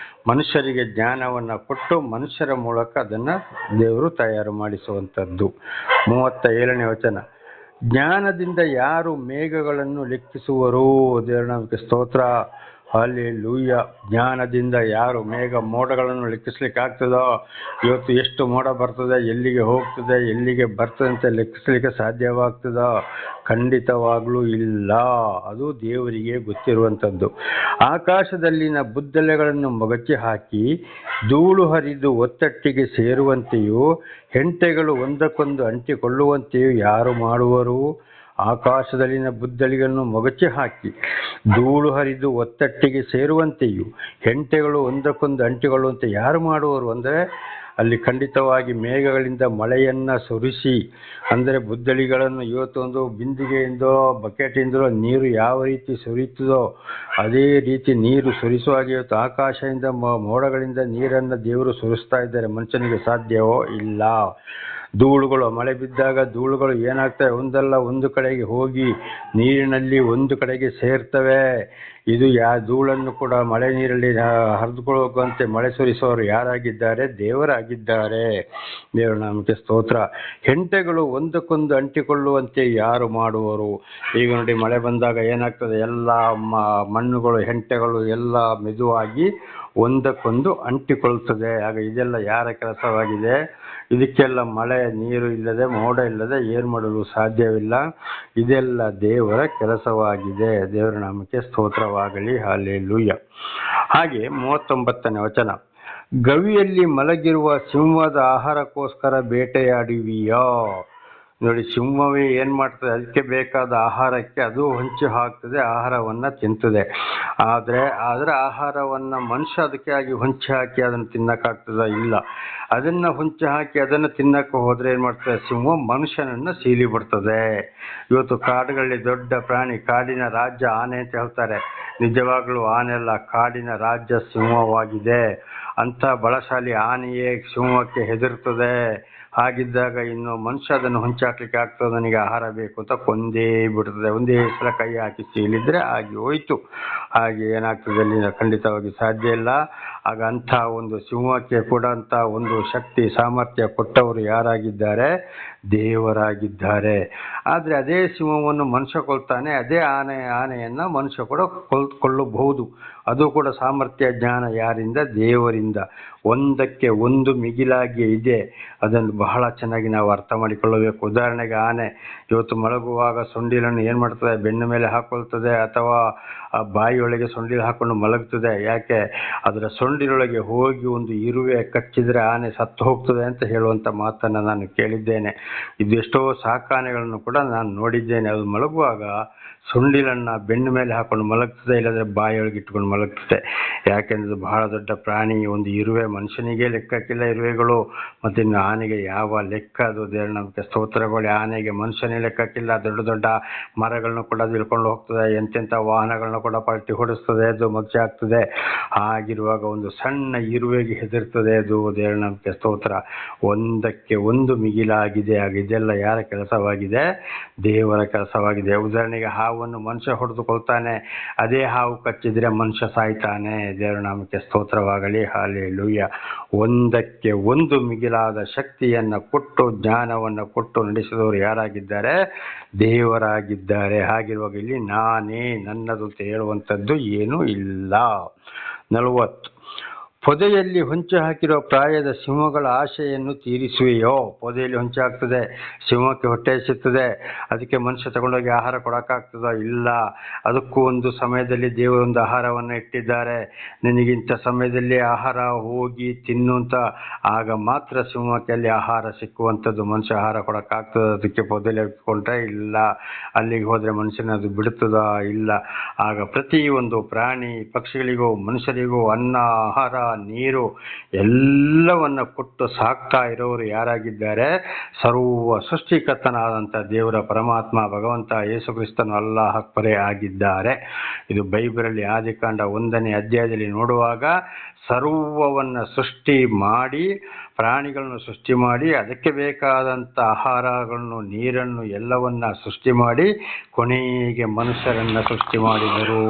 ಮನುಷ್ಯರಿಗೆ ಜ್ಞಾನವನ್ನು ಕೊಟ್ಟು ಮನುಷ್ಯರ ಮೂಲಕ ಅದನ್ನು ದೇವರು ತಯಾರು ಮಾಡಿಸುವಂಥದ್ದು. 37ನೇ ವಚನ. ಜ್ಞಾನದಿಂದ ಯಾರು ಮೇಘಗಳನ್ನು ಲೆಕ್ಕಿಸುವರು? ದೇವರ ನಾಮಕ್ಕೆ ಸ್ತೋತ್ರ. ಹಲ್ಲೆಲೂಯಾ. ಜ್ಞಾನದಿಂದ ಯಾರು ಮೋಡಗಳನ್ನು ಲೆಕ್ಕಿಸ್ಲಿಕ್ಕೆ ಆಗ್ತದೋ? ಇವತ್ತು ಎಷ್ಟು ಮೋಡ ಬರ್ತದೆ, ಎಲ್ಲಿಗೆ ಹೋಗ್ತದೆ, ಎಲ್ಲಿಗೆ ಬರ್ತದೆ ಅಂತ ಲೆಕ್ಕಿಸ್ಲಿಕ್ಕೆ ಸಾಧ್ಯವಾಗ್ತದೋ? ಖಂಡಿತವಾಗ್ಲೂ ಇಲ್ಲ. ಅದು ದೇವರಿಗೆ ಗೊತ್ತಿರುವಂಥದ್ದು. ಆಕಾಶದಲ್ಲಿನ ಬುದ್ದಲೆಗಳನ್ನು ಮಗಚಿ ಹಾಕಿ ಧೂಳು ಹರಿದು ಒತ್ತಟ್ಟಿಗೆ ಸೇರುವಂತೆಯೂ ಹೆಂಟೆಗಳು ಒಂದಕ್ಕೊಂದು ಅಂಟಿಕೊಳ್ಳುವಂತೆಯೂ ಯಾರು ಮಾಡುವರು? ಆಕಾಶದಲ್ಲಿನ ಬುದ್ದಲಿಗಳನ್ನು ಮೊಗಚಿ ಹಾಕಿ ಧೂಳು ಹರಿದು ಒತ್ತಟ್ಟಿಗೆ ಸೇರುವಂತೆಯೂ ಹೆಂಟೆಗಳು ಒಂದಕ್ಕೊಂದು ಅಂಟಿಕೊಳ್ಳುವಂತೆ ಯಾರು ಮಾಡುವರು? ಅಂದರೆ ಅಲ್ಲಿ ಖಂಡಿತವಾಗಿ ಮೇಘಗಳಿಂದ ಮಳೆಯನ್ನು ಸುರಿಸಿ, ಅಂದರೆ ಬುದ್ದಲಿಗಳನ್ನು ಇವತ್ತೊಂದು ಬಿಂದಿಗೆಯಿಂದೋ ಬಕೆಟಿಂದಲೋ ನೀರು ಯಾವ ರೀತಿ ಸುರಿಯುತ್ತದೋ ಅದೇ ರೀತಿ ನೀರು ಸುರಿಸುವಾಗ ಇವತ್ತು ಆಕಾಶದಿಂದ ಮೋಡಗಳಿಂದ ನೀರನ್ನು ದೇವರು ಸುರಿಸ್ತಾ ಇದ್ದಾರೆ. ಮನುಷ್ಯನಿಗೆ ಸಾಧ್ಯವೋ? ಇಲ್ಲ. ಧೂಳುಗಳು, ಮಳೆ ಬಿದ್ದಾಗ ಧೂಳುಗಳು ಏನಾಗ್ತವೆ? ಒಂದಲ್ಲ ಒಂದು ಕಡೆಗೆ ಹೋಗಿ ನೀರಿನಲ್ಲಿ ಒಂದು ಕಡೆಗೆ ಸೇರ್ತವೆ. ಇದು ಧೂಳನ್ನು ಕೂಡ ಮಳೆ ನೀರಲ್ಲಿ ಹರಿದುಕೊಳ್ಳುವಂತೆ ಮಳೆ ಸುರಿಸೋರು ಯಾರಾಗಿದ್ದಾರೆ? ದೇವರಾಗಿದ್ದಾರೆ. ದೇವರ ನಾಮಕ್ಕೆ ಸ್ತೋತ್ರ. ಹೆಂಟೆಗಳು ಒಂದಕ್ಕೊಂದು ಅಂಟಿಕೊಳ್ಳುವಂತೆ ಯಾರು ಮಾಡುವರು? ಈಗ ನೋಡಿ, ಮಳೆ ಬಂದಾಗ ಏನಾಗ್ತದೆ? ಎಲ್ಲ ಮಣ್ಣುಗಳು, ಹೆಂಟೆಗಳು ಎಲ್ಲ ಮೆದುವಾಗಿ ಒಂದಕ್ಕೊಂದು ಅಂಟಿಕೊಳ್ತದೆ. ಆಗ ಇದೆಲ್ಲ ಯಾರ ಕೆಲಸವಾಗಿದೆ? ಇದಕ್ಕೆಲ್ಲ ಮಳೆ ನೀರು ಇಲ್ಲದೆ, ಮೋಡ ಇಲ್ಲದೆ ಏನು ಮಾಡಲು ಸಾಧ್ಯವಿಲ್ಲ. ಇದೆಲ್ಲ ದೇವರ ಕೆಲಸವಾಗಿದೆ. ದೇವರ ನಾಮಕ್ಕೆ ಸ್ತೋತ್ರವಾಗಲಿ. ಹಲ್ಲೆಲೂಯಾ. ಹಾಗೆ 39ನೇ ವಚನ. ಗವಿಯಲ್ಲಿ ಮಲಗಿರುವ ಸಿಂಹದ ಆಹಾರಕ್ಕೋಸ್ಕರ ಬೇಟೆಯಾಡುವಿಯೋ? ನೋಡಿ, ಸಿಂಹವೇ ಏನು ಮಾಡ್ತದೆ? ಅದಕ್ಕೆ ಬೇಕಾದ ಆಹಾರಕ್ಕೆ ಅದು ಹೊಂಚಿ ಹಾಕ್ತದೆ, ಆಹಾರವನ್ನು ತಿಂತದೆ. ಆದರೆ ಅದರ ಆಹಾರವನ್ನು ಮನುಷ್ಯ ಅದಕ್ಕೆ ಆಗಿ ಹೊಂಚಿ ಹಾಕಿ ಅದನ್ನು ತಿನ್ನಕ್ಕಾಗ್ತದ? ಇಲ್ಲ. ಅದನ್ನು ಹೊಂಚಿ ಹಾಕಿ ಅದನ್ನು ತಿನ್ನಕ್ಕೆ ಹೋದರೆ ಏನು ಮಾಡ್ತದೆ? ಸಿಂಹ ಮನುಷ್ಯನನ್ನು ಸೀಲಿ ಬಿಡ್ತದೆ. ಇವತ್ತು ಕಾಡುಗಳಲ್ಲಿ ದೊಡ್ಡ ಪ್ರಾಣಿ, ಕಾಡಿನ ರಾಜ್ಯ ಆನೆ ಅಂತ ಹೇಳ್ತಾರೆ. ನಿಜವಾಗ್ಲೂ ಆನೆ ಅಲ್ಲ, ಕಾಡಿನ ರಾಜ್ಯ ಸಿಂಹವಾಗಿದೆ. ಅಂಥ ಬಲಶಾಲಿ ಆನೆಯೇ ಸಿಂಹಕ್ಕೆ ಹೆದರ್ತದೆ. ಹಾಗಿದ್ದಾಗ ಇನ್ನು ಮನುಷ್ಯ ಅದನ್ನು ಹೊಂಚಾಕ್ಲಿಕ್ಕೆ ಆಗ್ತದೆ? ನನಗೆ ಆಹಾರ ಬೇಕು ಅಂತ ಕೊಂದೇ ಬಿಡ್ತದೆ. ಒಂದೇ ಸಲ ಕೈ ಹಾಕಿ ಸೀಲಿದ್ರೆ ಆಗಿ ಹೋಯ್ತು. ಹಾಗೆ ಏನಾಗ್ತದೆ? ಅಲ್ಲಿ ಖಂಡಿತವಾಗಿ ಸಾಧ್ಯ ಇಲ್ಲ. ಆಗ ಅಂಥ ಒಂದು ಸಿಂಹಕ್ಕೆ ಕೊಡಂಥ ಒಂದು ಶಕ್ತಿ, ಸಾಮರ್ಥ್ಯ ಕೊಟ್ಟವರು ಯಾರಾಗಿದ್ದಾರೆ? ದೇವರಾಗಿದ್ದಾರೆ. ಆದರೆ ಅದೇ ಸಿಂಹವನ್ನು ಮನುಷ್ಯ ಕೊಲ್ತಾನೆ, ಅದೇ ಆನೆಯನ್ನು ಮನುಷ್ಯ ಕೂಡ ಕೊಳ್ಳಬಹುದು. ಅದು ಕೂಡ ಸಾಮರ್ಥ್ಯ, ಜ್ಞಾನ ಯಾರಿಂದ? ದೇವರಿಂದ. ಒಂದಕ್ಕೆ ಒಂದು ಮಿಗಿಲಾಗಿ ಇದೆ. ಅದನ್ನು ಬಹಳ ಚೆನ್ನಾಗಿ ನಾವು ಅರ್ಥ ಮಾಡಿಕೊಳ್ಳಬೇಕು. ಉದಾಹರಣೆಗೆ ಆನೆ ಇವತ್ತು ಮಲಗುವಾಗ ಸೊಂಡಿಲನ್ನು ಏನು ಮಾಡ್ತದೆ? ಬೆನ್ನ ಮೇಲೆ ಹಾಕೊಳ್ತದೆ, ಅಥವಾ ಬಾಯಿಯೊಳಗೆ ಸೊಂಡಿಲು ಹಾಕೊಂಡು ಮಲಗ್ತದೆ. ಯಾಕೆ? ಅದರ ಸೊಂಡಿಲೊಳಗೆ ಹೋಗಿ ಒಂದು ಇರುವೆ ಕಚ್ಚಿದರೆ ಆನೆ ಸತ್ತು ಹೋಗ್ತದೆ ಅಂತ ಹೇಳುವಂಥ ಮಾತನ್ನು ನಾನು ಕೇಳಿದ್ದೇನೆ. ಇದು ಎಷ್ಟೋ ಸಾಕಾನೆಗಳನ್ನು ಕೂಡ ನಾನು ನೋಡಿದ್ದೇನೆ. ಅದು ಮಲಗುವಾಗ ಸೊಂಡಿಲನ್ನು ಬೆನ್ನ ಮೇಲೆ ಹಾಕೊಂಡು ಮಲಗ್ತದೆ, ಇಲ್ಲದ್ರೆ ಬಾಯಿಯೊಳಗೆ ಇಟ್ಕೊಂಡು ಮಲಗ್ತದೆ. ಯಾಕೆಂದ್ರೆ ಬಹಳ ದೊಡ್ಡ ಪ್ರಾಣಿ. ಒಂದು ಇರುವೆ ಮನುಷ್ಯನಿಗೆ ಲೆಕ್ಕಕ್ಕಿಲ್ಲ ಇರುವೆಗಳು, ಮತ್ತು ಇನ್ನು ಆನೆಗೆ ಯಾವ ಲೆಕ್ಕ? ಅದು ದೇವರ ನಾಮಕ್ಕೆ ಸ್ತೋತ್ರಗಳು. ಆನೆಗೆ ಮನುಷ್ಯನೇ ಲೆಕ್ಕಕ್ಕಿಲ್ಲ. ದೊಡ್ಡ ದೊಡ್ಡ ಮರಗಳನ್ನು ಕೂಡ ಅದು ಇಳ್ಕೊಂಡು ಹೋಗ್ತದೆ, ಎಂತೆಂಥ ವಾಹನಗಳನ್ನ ಕೂಡ ಪಲ್ಟಿ ಹೊಡಿಸ್ತದೆ, ಅದು ಮಚ್ಚೆ ಆಗ್ತದೆ. ಹಾಗಿರುವಾಗ ಒಂದು ಸಣ್ಣ ಇರುವೆಗೆ ಹೆದರ್ತದೆ ಅದು. ದೇವರ ನಾಮಕ್ಕೆ ಸ್ತೋತ್ರ. ಒಂದಕ್ಕೆ ಒಂದು ಮಿಗಿಲಾಗಿದೆ. ಆಗ ಇದೆಲ್ಲ ಯಾರ ಕೆಲಸವಾಗಿದೆ? ದೇವರ ಕೆಲಸವಾಗಿದೆ. ಉದಾಹರಣೆಗೆ ಹಾವನ್ನು ಮನುಷ್ಯ ಹೊಡೆದುಕೊಳ್ತಾನೆ, ಅದೇ ಹಾವು ಕಚ್ಚಿದ್ರೆ ಮನುಷ್ಯ ಸಾಯ್ತಾನೆ. ದೇವರ ನಾಮಕ್ಕೆ ಸ್ತೋತ್ರವಾಗಲಿ. ಹಲ್ಲೆಲೂಯಾ. ಒಂದಕ್ಕೆ ಒಂದು ಮಿಗಿಲಾದ ಶಕ್ತಿಯನ್ನು ಕೊಟ್ಟು, ಜ್ಞಾನವನ್ನು ಕೊಟ್ಟು ನಡೆಸಿದವರು ಯಾರಾಗಿದ್ದಾರೆ? ದೇವರಾಗಿದ್ದಾರೆ. ಹಾಗಿರುವಾಗ ಇಲ್ಲಿ ನಾನೇ, ನನ್ನದು ಅಂತ ಹೇಳುವಂಥದ್ದು ಏನೂ ಇಲ್ಲ. 40. ಪೊದೆಯಲ್ಲಿ ಹೊಂಚು ಹಾಕಿರೋ ಪ್ರಾಯದ ಸಿಂಹಗಳ ಆಶೆಯನ್ನು ತೀರಿಸುವೆಯೋ? ಪೊದೆಯಲ್ಲಿ ಹೊಂಚು ಹಾಕ್ತದೆ, ಸಿಂಹಕ್ಕೆ ಹೊಟ್ಟೆ ಹಸಿತದೆ, ಅದಕ್ಕೆ ಮನುಷ್ಯ ತಗೊಂಡೋಗಿ ಆಹಾರ ಕೊಡೋಕ್ಕಾಗ್ತದೋ? ಇಲ್ಲ. ಅದಕ್ಕೂ ಒಂದು ಸಮಯದಲ್ಲಿ ದೇವರೊಂದು ಆಹಾರವನ್ನು ಇಟ್ಟಿದ್ದಾರೆ. ನಿನಗಿಂಥ ಸಮಯದಲ್ಲಿ ಆಹಾರ ಹೋಗಿ ತಿನ್ನು ಅಂತ. ಆಗ ಮಾತ್ರ ಸಿಂಹಕ್ಕೆ ಅಲ್ಲಿ ಆಹಾರ ಸಿಕ್ಕುವಂಥದ್ದು. ಮನುಷ್ಯ ಆಹಾರ ಕೊಡೋಕ್ಕಾಗ್ತದ ಅದಕ್ಕೆ? ಪೊದೆಯಲ್ಲಿ ಇಟ್ಕೊಂಡ್ರೆ ಇಲ್ಲ. ಅಲ್ಲಿಗೆ ಹೋದರೆ ಮನುಷ್ಯನ ಅದು ಬಿಡ್ತದ? ಇಲ್ಲ. ಆಗ ಪ್ರತಿಯೊಂದು ಪ್ರಾಣಿ ಪಕ್ಷಿಗಳಿಗೂ ಮನುಷ್ಯರಿಗೂ ಅನ್ನ, ಆಹಾರ, ನೀರು ಎಲ್ಲವನ್ನ ಕೊಟ್ಟು ಸಾಕ್ತಾ ಇರೋರು ಯಾರಾಗಿದ್ದಾರೆ? ಸರ್ವ ಸೃಷ್ಟಿಕರ್ತನಾದಂಥ ದೇವರ ಪರಮಾತ್ಮ ಭಗವಂತ ಯೇಸು ಕ್ರಿಸ್ತನು ಅಲ್ಲಾಹ್ ಅಕ್ಬರೇ ಆಗಿದ್ದಾರೆ. ಇದು ಬೈಬಲಲ್ಲಿ ಆದಿಕಾಂಡ 1ನೇ ಅಧ್ಯಾಯದಲ್ಲಿ ನೋಡುವಾಗ ಸರ್ವವನ್ನು ಸೃಷ್ಟಿ ಮಾಡಿ, ಪ್ರಾಣಿಗಳನ್ನು ಸೃಷ್ಟಿ ಮಾಡಿ, ಅದಕ್ಕೆ ಬೇಕಾದಂಥ ಆಹಾರಗಳನ್ನು, ನೀರನ್ನು ಎಲ್ಲವನ್ನ ಸೃಷ್ಟಿ ಮಾಡಿ, ಕೊನೆಗೆ ಮನುಷ್ಯರನ್ನ ಸೃಷ್ಟಿ ಮಾಡಿದರು.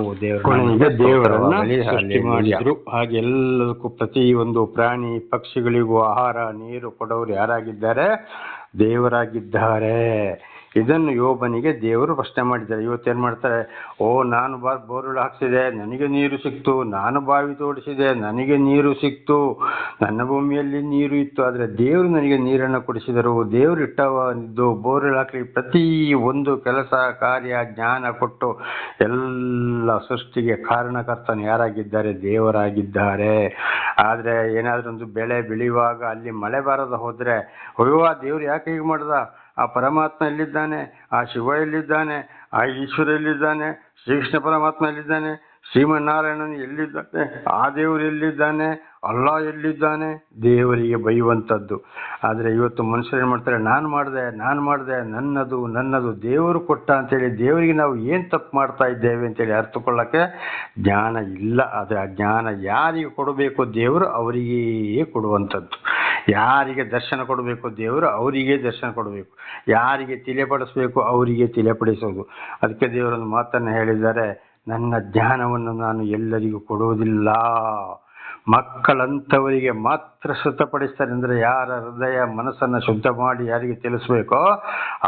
ದೇವರನ್ನ ಸೃಷ್ಟಿ ಮಾಡಿದ್ರು. ಹಾಗೆ ಎಲ್ಲದಕ್ಕೂ ಪ್ರತಿಯೊಂದು ಪ್ರಾಣಿ ಪಕ್ಷಿಗಳಿಗೂ ಆಹಾರ ನೀರು ಕೊಡೋರು ಯಾರಾಗಿದ್ದಾರೆ? ದೇವರಾಗಿದ್ದಾರೆ. ಇದನ್ನು ಯೋಬನಿಗೆ ದೇವರು ಪ್ರಶ್ನೆ ಮಾಡಿದ್ದಾರೆ. ಇವತ್ತೇನು ಮಾಡ್ತಾರೆ? ನಾನು ಬೋರ್ವೆಲ್ ಹಾಕ್ಸಿದೆ, ನನಗೆ ನೀರು ಸಿಕ್ತು. ನಾನು ಬಾವಿ ತೋಡಿಸಿದೆ, ನನಗೆ ನೀರು ಸಿಕ್ತು. ನನ್ನ ಭೂಮಿಯಲ್ಲಿ ನೀರು ಇತ್ತು, ಆದರೆ ದೇವರು ನನಗೆ ನೀರನ್ನು ಕೊಡಿಸಿದರು. ದೇವರು ಇಟ್ಟದ್ದು ಬೋರ್ವೆಲ್ ಹಾಕಿ ಪ್ರತಿ ಒಂದು ಕೆಲಸ ಕಾರ್ಯ ಜ್ಞಾನ ಕೊಟ್ಟು ಎಲ್ಲ ಸೃಷ್ಟಿಗೆ ಕಾರಣಕರ್ತನು ಯಾರಾಗಿದ್ದಾರೆ? ದೇವರಾಗಿದ್ದಾರೆ. ಆದರೆ ಏನಾದರೂ ಒಂದು ಬೆಳೆ ಬೆಳೆಯುವಾಗ ಅಲ್ಲಿ ಮಳೆ ಬಾರದ ಹೋದರೆ, ಅಯ್ಯೋ ಆ ದೇವ್ರು ಯಾಕೆ ಹೀಗೆ ಮಾಡ್ದ? ಆ ಪರಮಾತ್ಮ ಎಲ್ಲಿದ್ದಾನೆ? ಆ ಶಿವ ಎಲ್ಲಿದ್ದಾನೆ? ಆ ಈಶ್ವರ ಎಲ್ಲಿದ್ದಾನೆ? ಶ್ರೀಕೃಷ್ಣ ಪರಮಾತ್ಮ ಎಲ್ಲಿದ್ದಾನೆ? ಶ್ರೀಮನ್ನಾರಾಯಣನು ಎಲ್ಲಿದ್ದಾನೆ? ಆ ದೇವರು ಎಲ್ಲಿದ್ದಾನೆ? ಅಲ್ಲಾ ಎಲ್ಲಿದ್ದಾನೆ? ದೇವರಿಗೆ ಬೈಯುವಂಥದ್ದು. ಆದರೆ ಇವತ್ತು ಮನುಷ್ಯರು ಏನು ಮಾಡ್ತಾರೆ? ನಾನು ಮಾಡಿದೆ, ನನ್ನದು ದೇವರು ಕೊಟ್ಟ ಅಂತೇಳಿ ದೇವರಿಗೆ ನಾವು ಏನು ತಪ್ಪು ಮಾಡ್ತಾ ಇದ್ದೇವೆ ಅಂತೇಳಿ ಅರ್ಥಕೊಳ್ಳೋಕ್ಕೆ ಜ್ಞಾನ ಇಲ್ಲ. ಆದರೆ ಆ ಜ್ಞಾನ ಯಾರಿಗೆ ಕೊಡಬೇಕು ದೇವರು ಅವರಿಗೇ ಕೊಡುವಂಥದ್ದು. ಯಾರಿಗೆ ದರ್ಶನ ಕೊಡಬೇಕು ದೇವರು ಅವರಿಗೆ ದರ್ಶನ ಕೊಡಬೇಕು. ಯಾರಿಗೆ ತಿಳಿಯಪಡಿಸಬೇಕು ಅವರಿಗೆ ತಿಳಿಯಪಡಿಸೋದು. ಅದಕ್ಕೆ ದೇವರೊಂದು ಮಾತನ್ನು ಹೇಳಿದ್ದಾರೆ, ನನ್ನ ಜ್ಞಾನವನ್ನು ನಾನು ಎಲ್ಲರಿಗೂ ಕೊಡುವುದಿಲ್ಲ, ಮಕ್ಕಳಂಥವರಿಗೆ ಮಾತ್ರ ಶುದ್ಧಪಡಿಸ್ತಾರೆ. ಅಂದರೆ ಯಾರ ಹೃದಯ ಮನಸ್ಸನ್ನು ಶುದ್ಧ ಮಾಡಿ ಯಾರಿಗೆ ತಿಳಿಸ್ಬೇಕೋ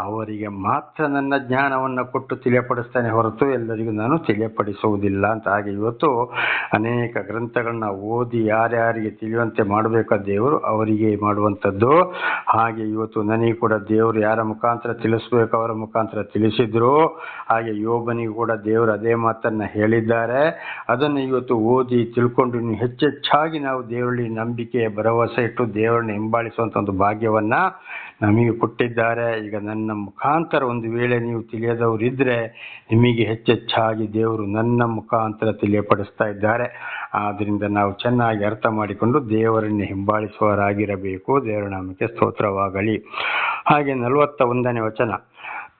ಅವರಿಗೆ ಮಾತ್ರ ನನ್ನ ಜ್ಞಾನವನ್ನು ಕೊಟ್ಟು ತಿಳಿಯಪಡಿಸ್ತಾನೆ, ಹೊರತು ಎಲ್ಲರಿಗೂ ನಾನು ತಿಳಿಯಪಡಿಸುವುದಿಲ್ಲ ಅಂತ. ಹಾಗೆ ಇವತ್ತು ಅನೇಕ ಗ್ರಂಥಗಳನ್ನ ಓದಿ ಯಾರ್ಯಾರಿಗೆ ತಿಳಿಯುವಂತೆ ಮಾಡಬೇಕೋ ದೇವರು ಅವರಿಗೆ ಮಾಡುವಂಥದ್ದು. ಹಾಗೆ ಇವತ್ತು ನನಗೆ ಕೂಡ ದೇವರು ಯಾರ ಮುಖಾಂತರ ತಿಳಿಸ್ಬೇಕು ಅವರ ಮುಖಾಂತರ ತಿಳಿಸಿದ್ರು. ಹಾಗೆ ಯೋಬನಿಗೂ ಕೂಡ ದೇವರು ಅದೇ ಮಾತನ್ನು ಹೇಳಿದ್ದಾರೆ. ಅದನ್ನು ಇವತ್ತು ಓದಿ ತಿಳ್ಕೊಂಡು ಇನ್ನು ಹೆಚ್ಚೆಚ್ಚಾಗಿ ನಾವು ದೇವರಲ್ಲಿ ನಂಬಿಕೆ ಭರವಸೆ ಇಟ್ಟು ದೇವರನ್ನ ಹಿಂಬಾಲಿಸುವಂಥ ಒಂದು ಭಾಗ್ಯವನ್ನ ನಮಗೆ ಕೊಟ್ಟಿದ್ದಾರೆ. ಈಗ ನನ್ನ ಮುಖಾಂತರ ಒಂದು ವೇಳೆ ನೀವು ತಿಳಿಯದವರಿದ್ದರೆ ನಿಮಗೆ ಹೆಚ್ಚೆಚ್ಚಾಗಿ ದೇವರು ನನ್ನ ಮುಖಾಂತರ ತಿಳಿಯಪಡಿಸ್ತಾ ಇದ್ದಾರೆ. ಆದ್ದರಿಂದ ನಾವು ಚೆನ್ನಾಗಿ ಅರ್ಥ ಮಾಡಿಕೊಂಡು ದೇವರನ್ನು ಹಿಂಬಾಲಿಸುವವರಾಗಿರಬೇಕು. ದೇವರ ನಾಮಕ್ಕೆ ಸ್ತೋತ್ರವಾಗಲಿ. ಹಾಗೆ 41ನೇ ವಚನ,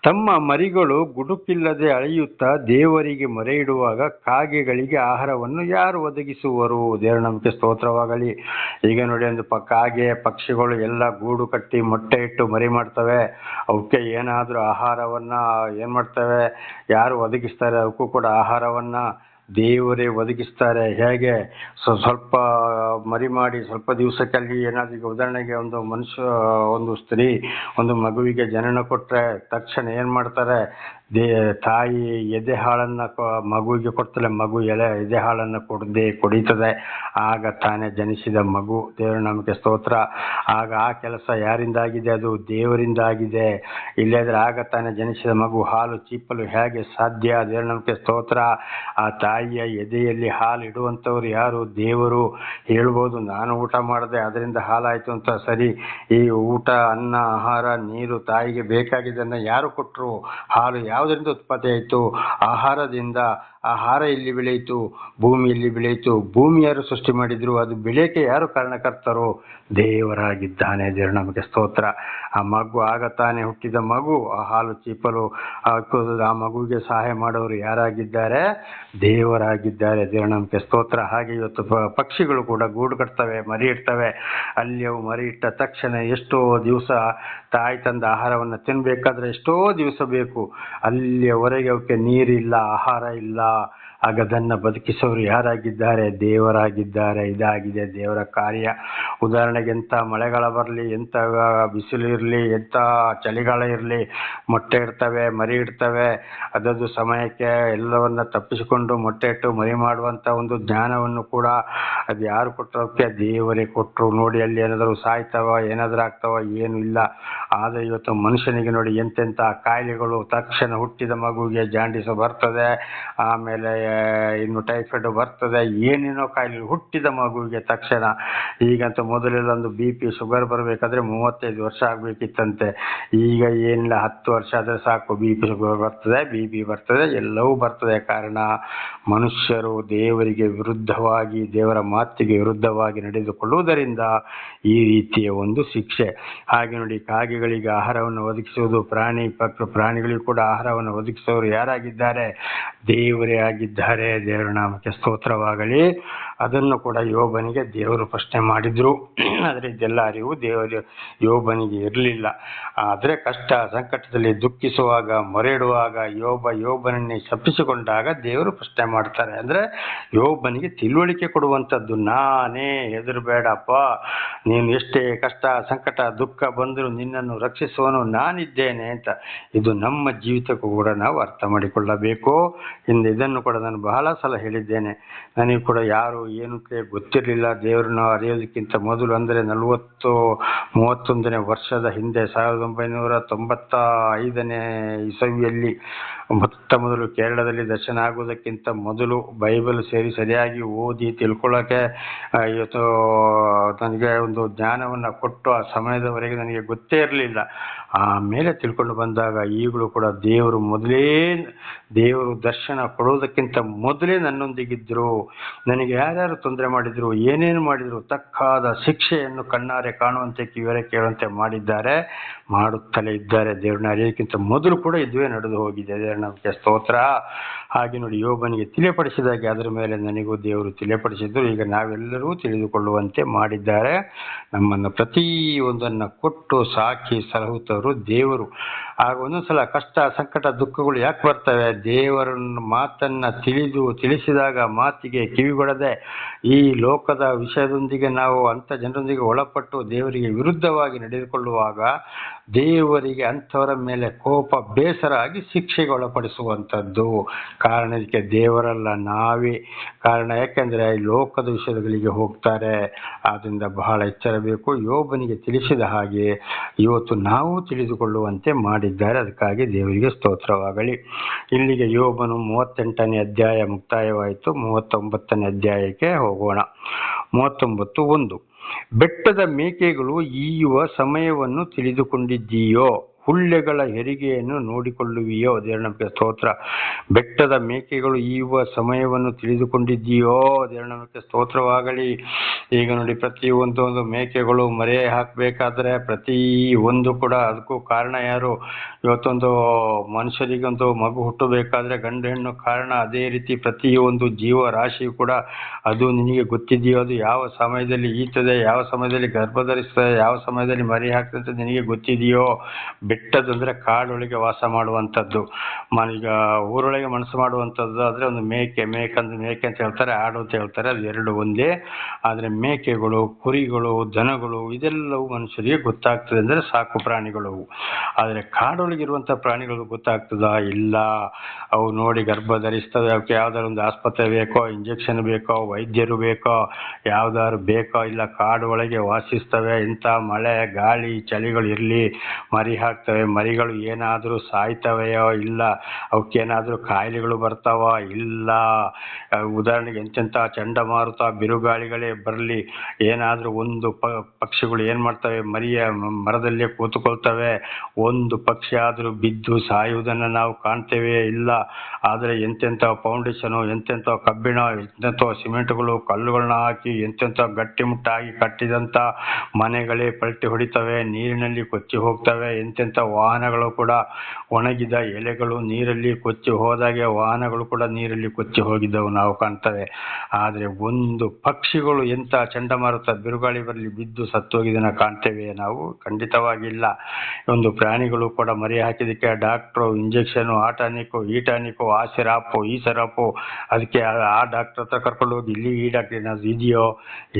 ತಮ್ಮ ಮರಿಗಳು ಗುಡುಕಿಲ್ಲದೆ ಅಳೆಯುತ್ತಾ ದೇವರಿಗೆ ಮೊರೆ ಇಡುವಾಗ ಕಾಗೆಗಳಿಗೆ ಆಹಾರವನ್ನು ಯಾರು ಒದಗಿಸುವರು? ದೇವರ ನಮಗೆ ಸ್ತೋತ್ರವಾಗಲಿ. ಈಗ ನೋಡಿ, ಒಂದು ಕಾಗೆ ಪಕ್ಷಿಗಳು ಎಲ್ಲ ಗೂಡು ಕಟ್ಟಿ ಮೊಟ್ಟೆ ಇಟ್ಟು ಮರಿ ಮಾಡ್ತವೆ. ಅವಕ್ಕೆ ಏನಾದರೂ ಆಹಾರವನ್ನು ಏನು ಮಾಡ್ತವೆ? ಯಾರು ಒದಗಿಸ್ತಾರೆ? ಅವಕ್ಕೂ ಕೂಡ ಆಹಾರವನ್ನು ದೇವರೇ ಒದಗಿಸ್ತಾರೆ. ಹೇಗೆ ಸ್ವಲ್ಪ ಮರಿ ಮಾಡಿ ಸ್ವಲ್ಪ ದಿವಸಕ್ಕಲ್ಲಿ ಏನಾದರೂ, ಈಗ ಉದಾಹರಣೆಗೆ ಒಂದು ಸ್ತ್ರೀ ಒಂದು ಮಗುವಿಗೆ ಜನನ ಕೊಟ್ಟರೆ ತಕ್ಷಣ ಏನು ಮಾಡ್ತಾರೆ? ತಾಯಿ ಎದೆ ಹಾಳನ್ನು ಮಗುವಿಗೆ ಕೊಡ್ತಾಳೆ, ಮಗು ಎದೆ ಹಾಳನ್ನು ಕುಡಿತದೆ. ಆಗ ತಾನೇ ಜನಿಸಿದ ಮಗು. ದೇವರ ನಮಗೆ ಸ್ತೋತ್ರ. ಆಗ ಆ ಕೆಲಸ ಯಾರಿಂದಾಗಿದೆ? ಅದು ದೇವರಿಂದ ಆಗಿದೆ. ಇಲ್ಲದ್ರೆ ಆಗ ತಾನೇ ಜನಿಸಿದ ಮಗು ಹಾಲು ಚೀಪಲು ಹೇಗೆ ಸಾಧ್ಯ? ದೇವರ ನಮಗೆ ಸ್ತೋತ್ರ. ಆ ತಾಯಿಯ ಎದೆಯಲ್ಲಿ ಹಾಲು ಇಡುವಂಥವ್ರು ಯಾರು? ದೇವರು. ಹೇಳ್ಬೋದು, ನಾನು ಊಟ ಮಾಡಿದೆ ಅದರಿಂದ ಹಾಲಾಯಿತು ಅಂತ. ಸರಿ, ಈ ಊಟ, ಅನ್ನ, ಆಹಾರ, ನೀರು ತಾಯಿಗೆ ಬೇಕಾಗಿದ್ದನ್ನು ಯಾರು ಕೊಟ್ಟರು? ಹಾಲು ಯಾವುದರಿಂದ ಉತ್ಪತ್ತಿ ಆಯಿತು? ಆಹಾರದಿಂದ. ಆಹಾರ ಎಲ್ಲಿ ಬೆಳೆಯಿತು? ಭೂಮಿಯಲ್ಲಿ ಬೆಳೆಯಿತು. ಭೂಮಿ ಯಾರು ಸೃಷ್ಟಿ ಮಾಡಿದ್ರು? ಅದು ಬೆಳೆಯಕ್ಕೆ ಯಾರು ಕಾರಣಕರ್ತರು? ದೇವರಾಗಿದ್ದಾನೆ. ದೇವರು ನಮಗೆ ಸ್ತೋತ್ರ. ಆ ಮಗು ಆಗ ತಾನೇ ಹುಟ್ಟಿದ ಮಗು ಆ ಹಾಲು ಚೀಪಲು ಆ ಮಗುವಿಗೆ ಸಹಾಯ ಮಾಡೋರು ಯಾರಾಗಿದ್ದಾರೆ? ದೇವರಾಗಿದ್ದಾರೆ. ದೇವರು ನಮಗೆ ಸ್ತೋತ್ರ. ಹಾಗೆ ಇವತ್ತು ಪಕ್ಷಿಗಳು ಕೂಡ ಗೂಡು ಕಟ್ತವೆ, ಮರಿ ಇಡ್ತವೆ. ಅಲ್ಲಿ ಅವು ಮರಿ ಇಟ್ಟ ತಕ್ಷಣ ಎಷ್ಟೋ ದಿವಸ ತಾಯಿ ತಂದ ಆಹಾರವನ್ನು ತಿನ್ನಬೇಕಾದ್ರೆ ಎಷ್ಟೋ ದಿವಸ ಬೇಕು. ಅಲ್ಲಿಯವರೆಗೆ ಅವಕ್ಕೆ ನೀರಿಲ್ಲ, ಆಹಾರ ಇಲ್ಲ. ಆಗ ಅದನ್ನು ಬದುಕಿಸೋರು ಯಾರಾಗಿದ್ದಾರೆ? ದೇವರಾಗಿದ್ದಾರೆ. ಇದಾಗಿದೆ ದೇವರ ಕಾರ್ಯ. ಉದಾಹರಣೆಗೆ ಎಂಥ ಮಳೆಗಾಲ ಬರಲಿ, ಎಂಥ ಬಿಸಿಲು ಇರಲಿ, ಎಂಥ ಚಳಿಗಾಲ ಇರಲಿ, ಮೊಟ್ಟೆ ಇಡ್ತವೆ, ಮರಿ ಇಡ್ತವೆ. ಅದದ್ದು ಸಮಯಕ್ಕೆ ಎಲ್ಲವನ್ನ ತಪ್ಪಿಸಿಕೊಂಡು ಮೊಟ್ಟೆ ಇಟ್ಟು ಮರಿ ಮಾಡುವಂಥ ಒಂದು ಜ್ಞಾನವನ್ನು ಕೂಡ ಅದು ಯಾರು ಕೊಟ್ಟರೋಕ್ಕೆ? ದೇವರೇ ಕೊಟ್ಟರು. ನೋಡಿ, ಅಲ್ಲಿ ಏನಾದರೂ ಸಾಯ್ತಾವ, ಏನಾದರೂ ಆಗ್ತಾವ? ಏನು ಇಲ್ಲ. ಆದರೆ ಇವತ್ತು ಮನುಷ್ಯನಿಗೆ ನೋಡಿ ಎಂತೆಂಥ ಕಾಯಿಲೆಗಳು. ತಕ್ಷಣ ಹುಟ್ಟಿದ ಮಗುವಿಗೆ ಜಾಂಡೀಸು ಬರ್ತದೆ, ಆಮೇಲೆ ಇನ್ನು ಟೈಫಾಯ್ಡ್ ಬರ್ತದೆ, ಏನೇನೋ ಕಾಯಿಲೆ ಹುಟ್ಟಿದ ಮಗುವಿಗೆ ತಕ್ಷಣ. ಈಗಂತೂ ಮೊದಲೆಲ್ಲ ಒಂದು BP ಶುಗರ್ ಬರಬೇಕಾದ್ರೆ 35 ವರ್ಷ ಆಗಬೇಕಿತ್ತಂತೆ. ಈಗ ಏನಿಲ್ಲ, 10 ವರ್ಷ ಆದರೆ ಸಾಕು BP ಶುಗರ್ ಬರ್ತದೆ, BP ಬರ್ತದೆ, ಎಲ್ಲವೂ ಬರ್ತದೆ. ಕಾರಣ ಮನುಷ್ಯರು ದೇವರಿಗೆ ವಿರುದ್ಧವಾಗಿ, ದೇವರ ಮಾತಿಗೆ ವಿರುದ್ಧವಾಗಿ ನಡೆದುಕೊಳ್ಳುವುದರಿಂದ ಈ ರೀತಿಯ ಒಂದು ಶಿಕ್ಷೆ. ಹಾಗೆ ನೋಡಿ, ಕಾಗೆಗಳಿಗೆ ಆಹಾರವನ್ನು ಒದಗಿಸುವುದು, ಪ್ರಾಣಿಗಳಿಗೂ ಕೂಡ ಆಹಾರವನ್ನು ಒದಗಿಸುವವರು ಯಾರಾಗಿದ್ದಾರೆ? ದೇವರೇ ಆಗಿದ್ದಾರೆ. ದೇವರ ನಾಮಕ್ಕೆ ಸ್ತೋತ್ರವಾಗಲಿ. ಅದನ್ನು ಕೂಡ ಯೋಬನಿಗೆ ದೇವರು ಪ್ರಶ್ನೆ ಮಾಡಿದ್ರು. ಆದರೆ ಇದೆಲ್ಲ ಅರಿವು ಯೋಬನಿಗೆ ಇರಲಿಲ್ಲ. ಆದರೆ ಕಷ್ಟ ಸಂಕಟದಲ್ಲಿ ದುಃಖಿಸುವಾಗ, ಮೊರೆಯಿಡುವಾಗ, ಯೋಬನನ್ನೇ ಶಪಿಸಿಕೊಂಡಾಗ ದೇವರು ಪ್ರಶ್ನೆ ಮಾಡ್ತಾರೆ. ಅಂದರೆ ಯೋಬನಿಗೆ ತಿಳುವಳಿಕೆ ಕೊಡುವಂಥದ್ದು. ನಾನೇ, ಹೆದರಬೇಡಪ್ಪ, ನೀನು ಎಷ್ಟೇ ಕಷ್ಟ ಸಂಕಟ ದುಃಖ ಬಂದರೂ ನಿನ್ನನ್ನು ರಕ್ಷಿಸುವನು ನಾನಿದ್ದೇನೆ ಅಂತ. ಇದು ನಮ್ಮ ಜೀವಿತಕ್ಕೂ ಕೂಡ ನಾವು ಅರ್ಥ ಮಾಡಿಕೊಳ್ಳಬೇಕು. ಇದನ್ನು ಕೂಡ ನಾನು ಬಹಳ ಸಲ ಹೇಳಿದ್ದೇನೆ. ನನಗೆ ಕೂಡ ಯಾರು ಏನಕ್ಕೆ ಗೊತ್ತಿರಲಿಲ್ಲ. ದೇವರನ್ನು ಅರಿಯೋದಕ್ಕಿಂತ ಮೊದಲು, ಅಂದರೆ 31ನೇ ವರ್ಷದ ಹಿಂದೆ, 1995ನೇ ಇಸವಿಯಲ್ಲಿ ಮೊತ್ತ ಮೊದಲು ಕೇರಳದಲ್ಲಿ ದರ್ಶನ ಆಗುವುದಕ್ಕಿಂತ ಮೊದಲು ಬೈಬಲ್ ಸರಿಯಾಗಿ ಓದಿ ತಿಳ್ಕೊಳ್ಳೋಕ್ಕೆ ಇವತ್ತು ನನಗೆ ಒಂದು ಜ್ಞಾನವನ್ನು ಕೊಟ್ಟು ಆ ಸಮಯದವರೆಗೆ ನನಗೆ ಗೊತ್ತೇ ಇರಲಿಲ್ಲ. ಆಮೇಲೆ ತಿಳ್ಕೊಂಡು ಬಂದಾಗ ಈಗಲೂ ಕೂಡ ದೇವರು ದರ್ಶನ ಕೊಡೋದಕ್ಕಿಂತ ಮೊದಲೇ ನನ್ನೊಂದಿಗಿದ್ದರು. ನನಗೆ ಯಾರ್ಯಾರು ತೊಂದರೆ ಮಾಡಿದರು, ಏನೇನು ಮಾಡಿದರು, ತಕ್ಕಾದ ಶಿಕ್ಷೆಯನ್ನು ಕಣ್ಣಾರೆ ಕಾಣುವಂತೆ ಕಿವಿಯರೆ ಕೇಳುವಂತೆ ಮಾಡಿದ್ದಾರೆ, ಮಾಡುತ್ತಲೇ ಇದ್ದಾರೆ. ದೇವ್ರನ್ನ ಅರಿಯೋದಕ್ಕಿಂತ ಮೊದಲು ಕೂಡ ಇದುವೇ ನಡೆದು ಹೋಗಿದೆ. ದೇವ್ರ ನಮಗೆ ಸ್ತೋತ್ರ. ಹಾಗೆ ನೋಡಿ, ಯೋಬನಿಗೆ ತಿಳಿಯಪಡಿಸಿದಾಗೆ ಅದರ ಮೇಲೆ ನನಗೂ ದೇವರು ತಿಳಿಯಪಡಿಸಿದ್ರು. ಈಗ ನಾವೆಲ್ಲರೂ ತಿಳಿದುಕೊಳ್ಳುವಂತೆ ಮಾಡಿದ್ದಾರೆ. ನಮ್ಮನ್ನು ಪ್ರತಿಯೊಂದನ್ನು ಕೊಟ್ಟು ಸಾಕಿ ಸಲಹುತ್ತವರು ದೇವರು. ಆಗ ಒಂದೊಂದ್ಸಲ ಕಷ್ಟ ಸಂಕಟ ದುಃಖಗಳು ಯಾಕೆ ಬರ್ತವೆ? ದೇವರನ್ನು ಮಾತನ್ನು ತಿಳಿಸಿದಾಗ ಮಾತಿಗೆ ಕಿವಿಗೊಡದೆ ಈ ಲೋಕದ ವಿಷಯದೊಂದಿಗೆ ನಾವು ಅಂಥ ಜನರೊಂದಿಗೆ ಒಳಪಟ್ಟು ದೇವರಿಗೆ ವಿರುದ್ಧವಾಗಿ ನಡೆದುಕೊಳ್ಳುವಾಗ ದೇವರಿಗೆ ಅಂಥವರ ಮೇಲೆ ಕೋಪ ಬೇಸರ ಆಗಿ ಶಿಕ್ಷೆಗೆ ಒಳಪಡಿಸುವಂಥದ್ದು. ಕಾರಣ ಇದಕ್ಕೆ ದೇವರಲ್ಲ, ನಾವೇ ಕಾರಣ. ಯಾಕೆಂದರೆ ಲೋಕದ ವಿಷಯಗಳಿಗೆ ಹೋಗ್ತಾರೆ. ಆದ್ದರಿಂದ ಬಹಳ ಎಚ್ಚರಬೇಕು. ಯೋಬನಿಗೆ ತಿಳಿಸಿದ ಹಾಗೆ ಇವತ್ತು ನಾವು ತಿಳಿದುಕೊಳ್ಳುವಂತೆ ಮಾಡಿದ್ದಾರೆ. ಅದಕ್ಕಾಗಿ ದೇವರಿಗೆ ಸ್ತೋತ್ರವಾಗಲಿ. ಇಲ್ಲಿಗೆ ಯೋಬನು 38ನೇ ಅಧ್ಯಾಯ ಮುಕ್ತಾಯವಾಯಿತು. 39ನೇ ಅಧ್ಯಾಯಕ್ಕೆ ಹೋಗೋಣ. 39:1. ಬೆಟ್ಟದ ಮೇಕೆಗಳು ಈಯುವ ಸಮಯವನ್ನು ತಿಳಿದುಕೊಂಡಿದ್ದೀಯೋ? ಹುಳ್ಳೆಗಳ ಹೆರಿಗೆಯನ್ನು ನೋಡಿಕೊಳ್ಳುವಿಯೋ? ದೇವರ ನಮಗೆ ಸ್ತೋತ್ರ. ಬೆಟ್ಟದ ಮೇಕೆಗಳು ಈಯುವ ಸಮಯವನ್ನು ತಿಳಿದುಕೊಂಡಿದ್ದೀಯೋ? ದೇವರ ನಮಗೆ ಸ್ತೋತ್ರವಾಗಲಿ. ಈಗ ನೋಡಿ, ಪ್ರತಿಯೊಂದು ಮೇಕೆಗಳು ಮರೆ ಹಾಕಬೇಕಾದ್ರೆ ಪ್ರತಿಯೊಂದು ಕೂಡ ಅದಕ್ಕೂ ಕಾರಣ ಯಾರು? ಇವತ್ತೊಂದು ಮನುಷ್ಯರಿಗೊಂದು ಮಗು ಹುಟ್ಟಬೇಕಾದ್ರೆ ಗಂಡು ಹೆಣ್ಣು ಕಾರಣ. ಅದೇ ರೀತಿ ಪ್ರತಿಯೊಂದು ಜೀವರಾಶಿಯು ಕೂಡ ಅದು ನಿನಗೆ ಗೊತ್ತಿದೆಯೋ? ಅದು ಯಾವ ಸಮಯದಲ್ಲಿ ಈತದೆ, ಯಾವ ಸಮಯದಲ್ಲಿ ಗರ್ಭಧರಿಸ್ತದೆ, ಯಾವ ಸಮಯದಲ್ಲಿ ಮರಿ ಹಾಕ್ತದೆ ನಿನಗೆ ಗೊತ್ತಿದೆಯೋ? ಬೆಟ್ಟದಂದರೆ ಕಾಡೊಳಗೆ ವಾಸ ಮಾಡುವಂಥದ್ದು. ಈಗ ಊರೊಳಗೆ ಮನಸ್ಸು ಮಾಡುವಂಥದ್ದು ಆದರೆ ಒಂದು ಮೇಕೆ ಅಂತ ಹೇಳ್ತಾರೆ, ಆಡು ಅಂತ ಹೇಳ್ತಾರೆ, ಅದು ಎರಡು ಒಂದೇ. ಆದರೆ ಮೇಕೆಗಳು, ಕುರಿಗಳು, ದನಗಳು ಇದೆಲ್ಲವೂ ಮನುಷ್ಯರಿಗೆ ಗೊತ್ತಾಗ್ತದೆ, ಅಂದರೆ ಸಾಕು ಪ್ರಾಣಿಗಳು. ಆದರೆ ಕಾಡೊಳಗಿರುವಂಥ ಪ್ರಾಣಿಗಳು ಗೊತ್ತಾಗ್ತದಾ? ಇಲ್ಲ. ಅವು ನೋಡಿ ಗರ್ಭ ಧರಿಸ್ತವೆ. ಅವಕ್ಕೆ ಯಾವ್ದಾದ್ರು ಒಂದು ಆಸ್ಪತ್ರೆ ಬೇಕೋ, ಇಂಜೆಕ್ಷನ್ ಬೇಕೋ, ವೈದ್ಯರು ಬೇಕೋ, ಯಾವ್ದಾದ್ರು ಬೇಕೋ? ಇಲ್ಲ. ಕಾಡು ಒಳಗೆ ವಾಸಿಸ್ತವೆ. ಇಂಥ ಮಳೆ ಗಾಳಿ ಚಳಿಗಳು ಇರಲಿ ಮರಿ ಹಾಕ್ತವೆ. ಮರಿಗಳು ಏನಾದರೂ ಸಾಯ್ತವೆಯೋ? ಇಲ್ಲ. ಅವಕ್ಕೇನಾದರೂ ಕಾಯಿಲೆಗಳು ಬರ್ತಾವ? ಇಲ್ಲ. ಉದಾಹರಣೆಗೆ ಎಂತೆಂಥ ಚಂಡಮಾರುತ ಬಿರುಗಾಳಿಗಳೇ ಬರಲಿ, ಏನಾದರೂ ಒಂದು ಪಕ್ಷಿಗಳು ಏನು ಮಾಡ್ತವೆ? ಮರದಲ್ಲೇ ಕೂತುಕೊಳ್ತವೆ. ಒಂದು ಪಕ್ಷಿ ಆದರೂ ಬಿದ್ದು ಸಾಯುವುದನ್ನು ನಾವು ಕಾಣ್ತೇವೆ? ಇಲ್ಲ. ಆದರೆ ಎಂತೆಂಥ ಫೌಂಡೇಶನು, ಎಂತೆಂಥ ಕಬ್ಬಿಣ, ಎಂತೆಂಥ ಸಿಮೆಂಟ್ಗಳು, ಕಲ್ಲುಗಳನ್ನ ಹಾಕಿ ಎಂತೆಂಥ ಗಟ್ಟಿಮುಟ್ಟಾಗಿ ಕಟ್ಟಿದಂಥ ಮನೆಗಳೇ ಪಲ್ಟಿ ಹೊಡಿತವೆ, ನೀರಿನಲ್ಲಿ ಕೊಚ್ಚಿ ಹೋಗ್ತವೆ. ಎಂತೆಂಥ ಅತ್ಯಂತ ವಾಹನಗಳು ಕೂಡ ಒಣಗಿದ ಎಲೆಗಳು ನೀರಲ್ಲಿ ಕೊಚ್ಚಿ ಹೋದಾಗೆ ವಾಹನಗಳು ಕೂಡ ನೀರಲ್ಲಿ ಕೊಚ್ಚಿ ಹೋಗಿದ್ದವು ನಾವು ಕಾಣ್ತವೆ. ಆದರೆ ಒಂದು ಪಕ್ಷಿಗಳು ಎಂಥ ಚಂಡಮಾರುತ ಬಿರುಗಾಳಿ ಬರಲಿ ಬಿದ್ದು ಸತ್ತೋಗಿದ್ದನ್ನು ಕಾಣ್ತೇವೆ ನಾವು? ಖಂಡಿತವಾಗಿಲ್ಲ. ಒಂದು ಪ್ರಾಣಿಗಳು ಕೂಡ ಮರಿ ಹಾಕಿದ್ದಕ್ಕೆ ಡಾಕ್ಟ್ರು ಇಂಜೆಕ್ಷನು, ಆ ಟಾನಿಕು ಈ ಟಾನಿಕು, ಆ ಸಿರಾಪು ಈ ಸಿರಾಪು, ಅದಕ್ಕೆ ಆ ಡಾಕ್ಟ್ರ್ ಹತ್ರ ಕರ್ಕೊಂಡು ಹೋಗಿ ಇಲ್ಲಿ ಈ ಡಾಕ್ಟ್ರ್ ಏನಾದ್ರು ಇದೆಯೋ?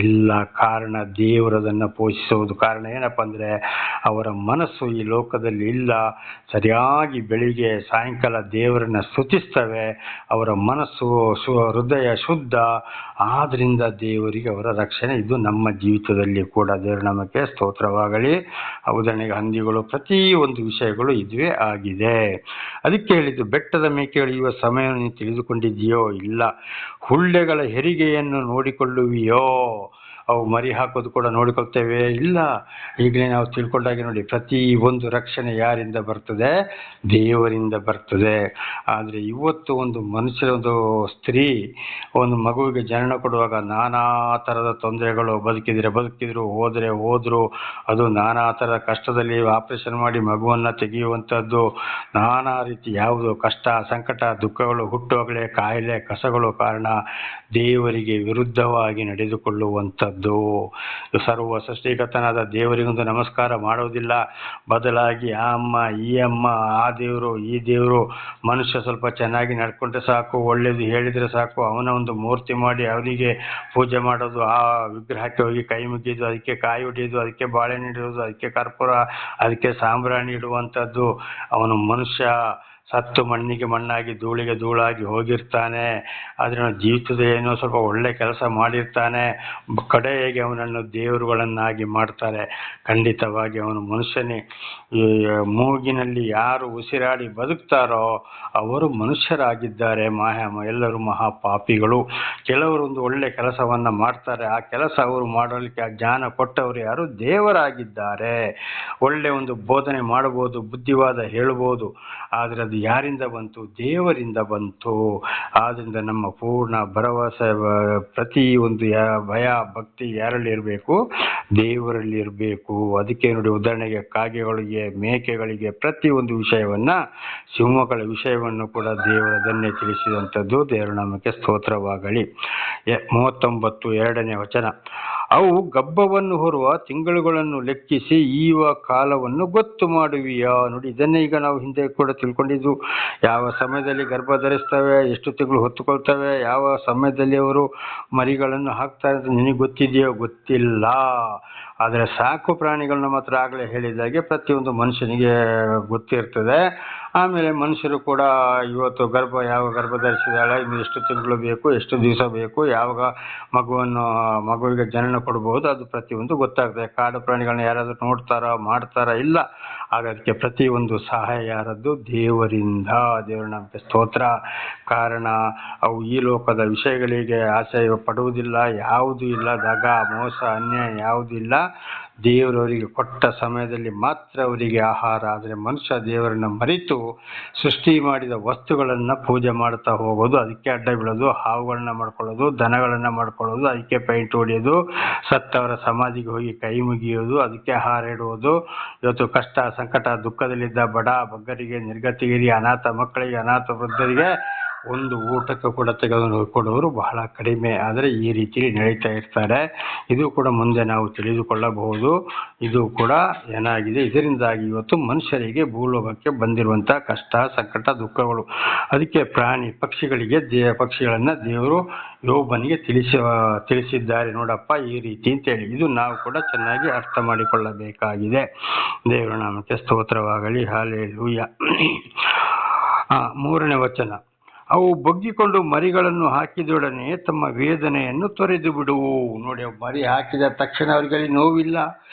ಇಲ್ಲ. ಕಾರಣ ದೇವರದನ್ನು ಪೋಷಿಸುವುದು. ಕಾರಣ ಏನಪ್ಪ ಅಂದರೆ ಅವರ ಮನಸ್ಸು ಈ ಲೋಕದಲ್ಲಿ ಇಲ್ಲ. ಸರಿಯಾಗಿ ಬೆಳಿಗ್ಗೆ ಸಾಯಂಕಾಲ ದೇವರನ್ನ ಸ್ತುತಿಸ್ತವೆ. ಅವರ ಮನಸ್ಸು ಹೃದಯ ಶುದ್ಧ. ಆದ್ರಿಂದ ದೇವರಿಗೆ ಅವರ ರಕ್ಷಣೆ. ಇದು ನಮ್ಮ ಜೀವಿತದಲ್ಲಿ ಕೂಡ ದೇವರ ನಾಮಕ್ಕೆ ಸ್ತೋತ್ರವಾಗಲಿ. ಉದಾಹರಣೆಗೆ ಹಂದಿಗಳು, ಪ್ರತಿ ಒಂದು ವಿಷಯಗಳು ಇದುವೇ ಆಗಿದೆ. ಅದಕ್ಕೆ ಹೇಳಿದ್ದು, ಬೆಟ್ಟದ ಮೇಕೆಗಳು ಇವ ಸಮಯವನ್ನು ನೀನು ತಿಳಿದುಕೊಂಡಿದೆಯೋ? ಇಲ್ಲ. ಹುಳ್ಳೆಗಳ ಹೆರಿಗೆಯನ್ನು ನೋಡಿಕೊಳ್ಳುವಿಯೋ? ಅವು ಮರಿ ಹಾಕೋದು ಕೂಡ ನೋಡಿಕೊಳ್ತೇವೆ? ಇಲ್ಲ. ಈಗಲೇ ನಾವು ತಿಳ್ಕೊಂಡಾಗೆ ನೋಡಿ, ಪ್ರತಿ ಒಂದು ರಕ್ಷಣೆ ಯಾರಿಂದ ಬರ್ತದೆ? ದೇವರಿಂದ ಬರ್ತದೆ. ಆದರೆ ಇವತ್ತು ಒಂದು ಒಂದು ಸ್ತ್ರೀ ಒಂದು ಮಗುವಿಗೆ ಜನನ ಕೊಡುವಾಗ ನಾನಾ ಥರದ ತೊಂದರೆಗಳು, ಬದುಕಿದ್ರು, ಹೋದರು, ಅದು ನಾನಾ ಥರದ ಕಷ್ಟದಲ್ಲಿ ಆಪರೇಷನ್ ಮಾಡಿ ಮಗುವನ್ನು ತೆಗೆಯುವಂಥದ್ದು, ನಾನಾ ರೀತಿ ಯಾವುದು ಕಷ್ಟ, ಸಂಕಟ, ದುಃಖಗಳು ಹುಟ್ಟುವಾಗಲೇ ಕಾಯಿಲೆ, ಕಸಗಳು ಕಾರಣ ದೇವರಿಗೆ ವಿರುದ್ಧವಾಗಿ ನಡೆದುಕೊಳ್ಳುವಂಥದ್ದು. ಸರ್ವ ಸೃಷ್ಟಿಕರ್ತನಾದ ದೇವರಿಗೊಂದು ನಮಸ್ಕಾರ ಮಾಡೋದಿಲ್ಲ. ಬದಲಾಗಿ ಆ ಅಮ್ಮ, ಈ ಅಮ್ಮ, ಆ ದೇವರು, ಈ ದೇವರು, ಮನುಷ್ಯ ಸ್ವಲ್ಪ ಚೆನ್ನಾಗಿ ನಡ್ಕೊಂಡ್ರೆ ಸಾಕು, ಒಳ್ಳೇದು ಹೇಳಿದರೆ ಸಾಕು, ಅವನ ಒಂದು ಮೂರ್ತಿ ಮಾಡಿ ಅವನಿಗೆ ಪೂಜೆ ಮಾಡೋದು, ಆ ವಿಗ್ರಹಕ್ಕೆ ಹೋಗಿ ಕೈ ಮುಗಿಯೋದು, ಅದಕ್ಕೆ ಕಾಯಿ ಹೊಡೆಯೋದು, ಅದಕ್ಕೆ ಬಾಳೆಹಣ್ಣು ಇಡೋದು, ಅದಕ್ಕೆ ಕರ್ಪೂರ, ಅದಕ್ಕೆ ಸಾಂಬ್ರಾಣಿ ಇಡುವಂಥದ್ದು. ಅವನು ಮನುಷ್ಯ ಸತ್ತು ಮಣ್ಣಿಗೆ ಮಣ್ಣಾಗಿ ಧೂಳಿಗೆ ಧೂಳಾಗಿ ಹೋಗಿರ್ತಾನೆ. ಆದರೆ ಜೀವಿತದ ಏನೋ ಸ್ವಲ್ಪ ಒಳ್ಳೆ ಕೆಲಸ ಮಾಡಿರ್ತಾನೆ. ಕಡೆಗೆ ಅವನನ್ನು ದೇವರುಗಳನ್ನಾಗಿ ಮಾಡ್ತಾರೆ. ಖಂಡಿತವಾಗಿ ಅವನು ಮನುಷ್ಯನೇ. ಈ ಮೂಗಿನಲ್ಲಿ ಯಾರು ಉಸಿರಾಡಿ ಬದುಕ್ತಾರೋ ಅವರು ಮನುಷ್ಯರಾಗಿದ್ದಾರೆ. ಎಲ್ಲರೂ ಮಹಾಪಾಪಿಗಳು. ಕೆಲವರು ಒಂದು ಒಳ್ಳೆ ಕೆಲಸವನ್ನು ಮಾಡ್ತಾರೆ. ಆ ಕೆಲಸ ಅವರು ಮಾಡಲಿಕ್ಕೆ ಆ ಜ್ಞಾನ ಕೊಟ್ಟವರು ಯಾರು? ದೇವರಾಗಿದ್ದಾರೆ. ಒಳ್ಳೆ ಒಂದು ಬೋಧನೆ ಮಾಡಬಹುದು, ಬುದ್ಧಿವಾದ ಹೇಳ್ಬೋದು. ಆದರೆ ಅದು ಯಾರಿಂದ ಬಂತು? ದೇವರಿಂದ ಬಂತು. ಆದ್ದರಿಂದ ನಮ್ಮ ಪೂರ್ಣ ಭರವಸೆ, ಪ್ರತಿ ಒಂದು ಭಯ ಭಕ್ತಿ ಯಾರಲ್ಲಿ ಇರಬೇಕು? ದೇವರಲ್ಲಿ ಇರಬೇಕು. ಅದಕ್ಕೆ ನೋಡಿ, ಉದಾಹರಣೆಗೆ ಕಾಗೆಗಳಿಗೆ, ಮೇಕೆಗಳಿಗೆ ಪ್ರತಿ ಒಂದು ವಿಷಯವನ್ನ, ಸಿಂಹಗಳ ವಿಷಯವನ್ನು ಕೂಡ ದೇವರದನ್ನೇ ತಿಳಿಸಿದಂಥದ್ದು. ದೇವರ ನಾಮಕ್ಕೆ ಸ್ತೋತ್ರವಾಗಲಿ. 39 2ನೇ ವಚನ. ಅವು ಗಬ್ಬವನ್ನು ಹೊರುವ ತಿಂಗಳುಗಳನ್ನು ಲೆಕ್ಕಿಸಿ ಈವ ಕಾಲವನ್ನು ಗೊತ್ತು ಮಾಡುವಿಯಾ? ನೋಡಿ, ಇದನ್ನೇ ಈಗ ನಾವು ಹಿಂದೆ ಕೂಡ ತಿಳ್ಕೊಂಡಿದ್ದು. ಯಾವ ಸಮಯದಲ್ಲಿ ಗರ್ಭ ಧರಿಸ್ತವೆ, ಎಷ್ಟು ತಿಂಗಳು ಹೊತ್ತುಕೊಳ್ತವೆ, ಯಾವ ಸಮಯದಲ್ಲಿ ಅವರು ಮರಿಗಳನ್ನು ಹಾಕ್ತಾರೆ ಅಂತ ನಿನಗೆ ಗೊತ್ತಿದೆಯೋ? ಗೊತ್ತಿಲ್ಲ. ಆದರೆ ಸಾಕು ಪ್ರಾಣಿಗಳನ್ನ ಮಾತ್ರ ಆಗಲೇ ಹೇಳಿದಾಗೆ ಪ್ರತಿಯೊಂದು ಮನುಷ್ಯನಿಗೆ ಗೊತ್ತಿರ್ತದೆ. ಆಮೇಲೆ ಮನುಷ್ಯರು ಕೂಡ ಇವತ್ತು ಯಾವ ಗರ್ಭ ಧರಿಸಿದಾಳೆ, ಇನ್ನು ಎಷ್ಟು ತಿಂಗಳು ಬೇಕು, ಎಷ್ಟು ದಿವಸ ಬೇಕು, ಯಾವಾಗ ಮಗುವಿಗೆ ಜನನ ಕೊಡಬಹುದು, ಅದು ಪ್ರತಿಯೊಂದು ಗೊತ್ತಾಗ್ತದೆ. ಕಾಡು ಪ್ರಾಣಿಗಳನ್ನ ಯಾರಾದರೂ ನೋಡ್ತಾರಾ, ಮಾಡ್ತಾರಾ? ಇಲ್ಲ. ಅದಕ್ಕೆ ಪ್ರತಿಯೊಂದು ಸಹಾಯ ಯಾರದ್ದು? ದೇವರಿಂದ. ದೇವರ ನಾಮಕ್ಕೆ ಸ್ತೋತ್ರ. ಕಾರಣ ಅವು ಈ ಲೋಕದ ವಿಷಯಗಳಿಗೆ ಆಸೆ ಪಡುವುದಿಲ್ಲ. ಯಾವುದೂ ಇಲ್ಲ. ದಗ, ಮೋಸ, ಅನ್ಯಾಯ ಯಾವುದೂ ಇಲ್ಲ. ದೇವರವರಿಗೆ ಕೊಟ್ಟ ಸಮಯದಲ್ಲಿ ಮಾತ್ರ ಅವರಿಗೆ ಆಹಾರ. ಆದರೆ ಮನುಷ್ಯ ದೇವರನ್ನು ಮರೆತು ಸೃಷ್ಟಿ ಮಾಡಿದ ವಸ್ತುಗಳನ್ನು ಪೂಜೆ ಮಾಡ್ತಾ ಹೋಗೋದು, ಅದಕ್ಕೆ ಅಡ್ಡ ಬೀಳೋದು, ಹಾವುಗಳನ್ನ ಮಾಡ್ಕೊಳ್ಳೋದು, ದನಗಳನ್ನು ಮಾಡ್ಕೊಳ್ಳೋದು, ಅದಕ್ಕೆ ಪೈಂಟ್ ಹೊಡೆಯೋದು, ಸತ್ತವರ ಸಮಾಧಿಗೆ ಹೋಗಿ ಕೈ ಮುಗಿಯೋದು, ಅದಕ್ಕೆ ಆಹಾರ ಇಡುವುದು. ಇವತ್ತು ಕಷ್ಟ, ಸಂಕಟ, ದುಃಖದಲ್ಲಿದ್ದ ಬಡ ಬಗ್ಗರಿಗೆ, ನಿರ್ಗತಿಗರಿಗೆ, ಅನಾಥ ಮಕ್ಕಳಿಗೆ, ಅನಾಥ ವೃದ್ಧರಿಗೆ ಒಂದು ಊಟಕ್ಕೆ ಕೂಡ ತೆಗೆದು ಕೊಡುವರು ಬಹಳ ಕಡಿಮೆ. ಆದರೆ ಈ ರೀತಿ ನಡೀತಾ ಇರ್ತಾರೆ. ಇದು ಕೂಡ ಮುಂದೆ ನಾವು ತಿಳಿದುಕೊಳ್ಳಬಹುದು. ಇದು ಕೂಡ ಏನಾಗಿದೆ, ಇದರಿಂದಾಗಿ ಇವತ್ತು ಮನುಷ್ಯರಿಗೆ ಭೂಲೋಕಕ್ಕೆ ಬಂದಿರುವಂಥ ಕಷ್ಟ, ಸಂಕಟ, ದುಃಖಗಳು. ಅದಕ್ಕೆ ಪ್ರಾಣಿ ಪಕ್ಷಿಗಳಿಗೆ ಪಕ್ಷಿಗಳನ್ನು ದೇವರು ಯೋಬನಿಗೆ ತಿಳಿಸಿದ್ದಾರೆ. ನೋಡಪ್ಪ ಈ ರೀತಿ ಅಂತೇಳಿ. ಇದು ನಾವು ಕೂಡ ಚೆನ್ನಾಗಿ ಅರ್ಥ ಮಾಡಿಕೊಳ್ಳಬೇಕಾಗಿದೆ. ದೇವರ ನಾಮಕ್ಕೆ ಸ್ತೋತ್ರವಾಗಲಿ. ಹಲ್ಲೆಲೂಯಾ. 3ನೇ ವಚನ. ಅವು ಬಗ್ಗಿಕೊಂಡು ಮರಿಗಳನ್ನು ಹಾಕಿದೊಡನೆ ತಮ್ಮ ವೇದನೆಯನ್ನು ತೊರೆದು ಬಿಡುವು. ನೋಡಿ, ಮರಿ ಹಾಕಿದ ತಕ್ಷಣ ಅವರಿಗೆ ನೋವಿಲ್ಲ,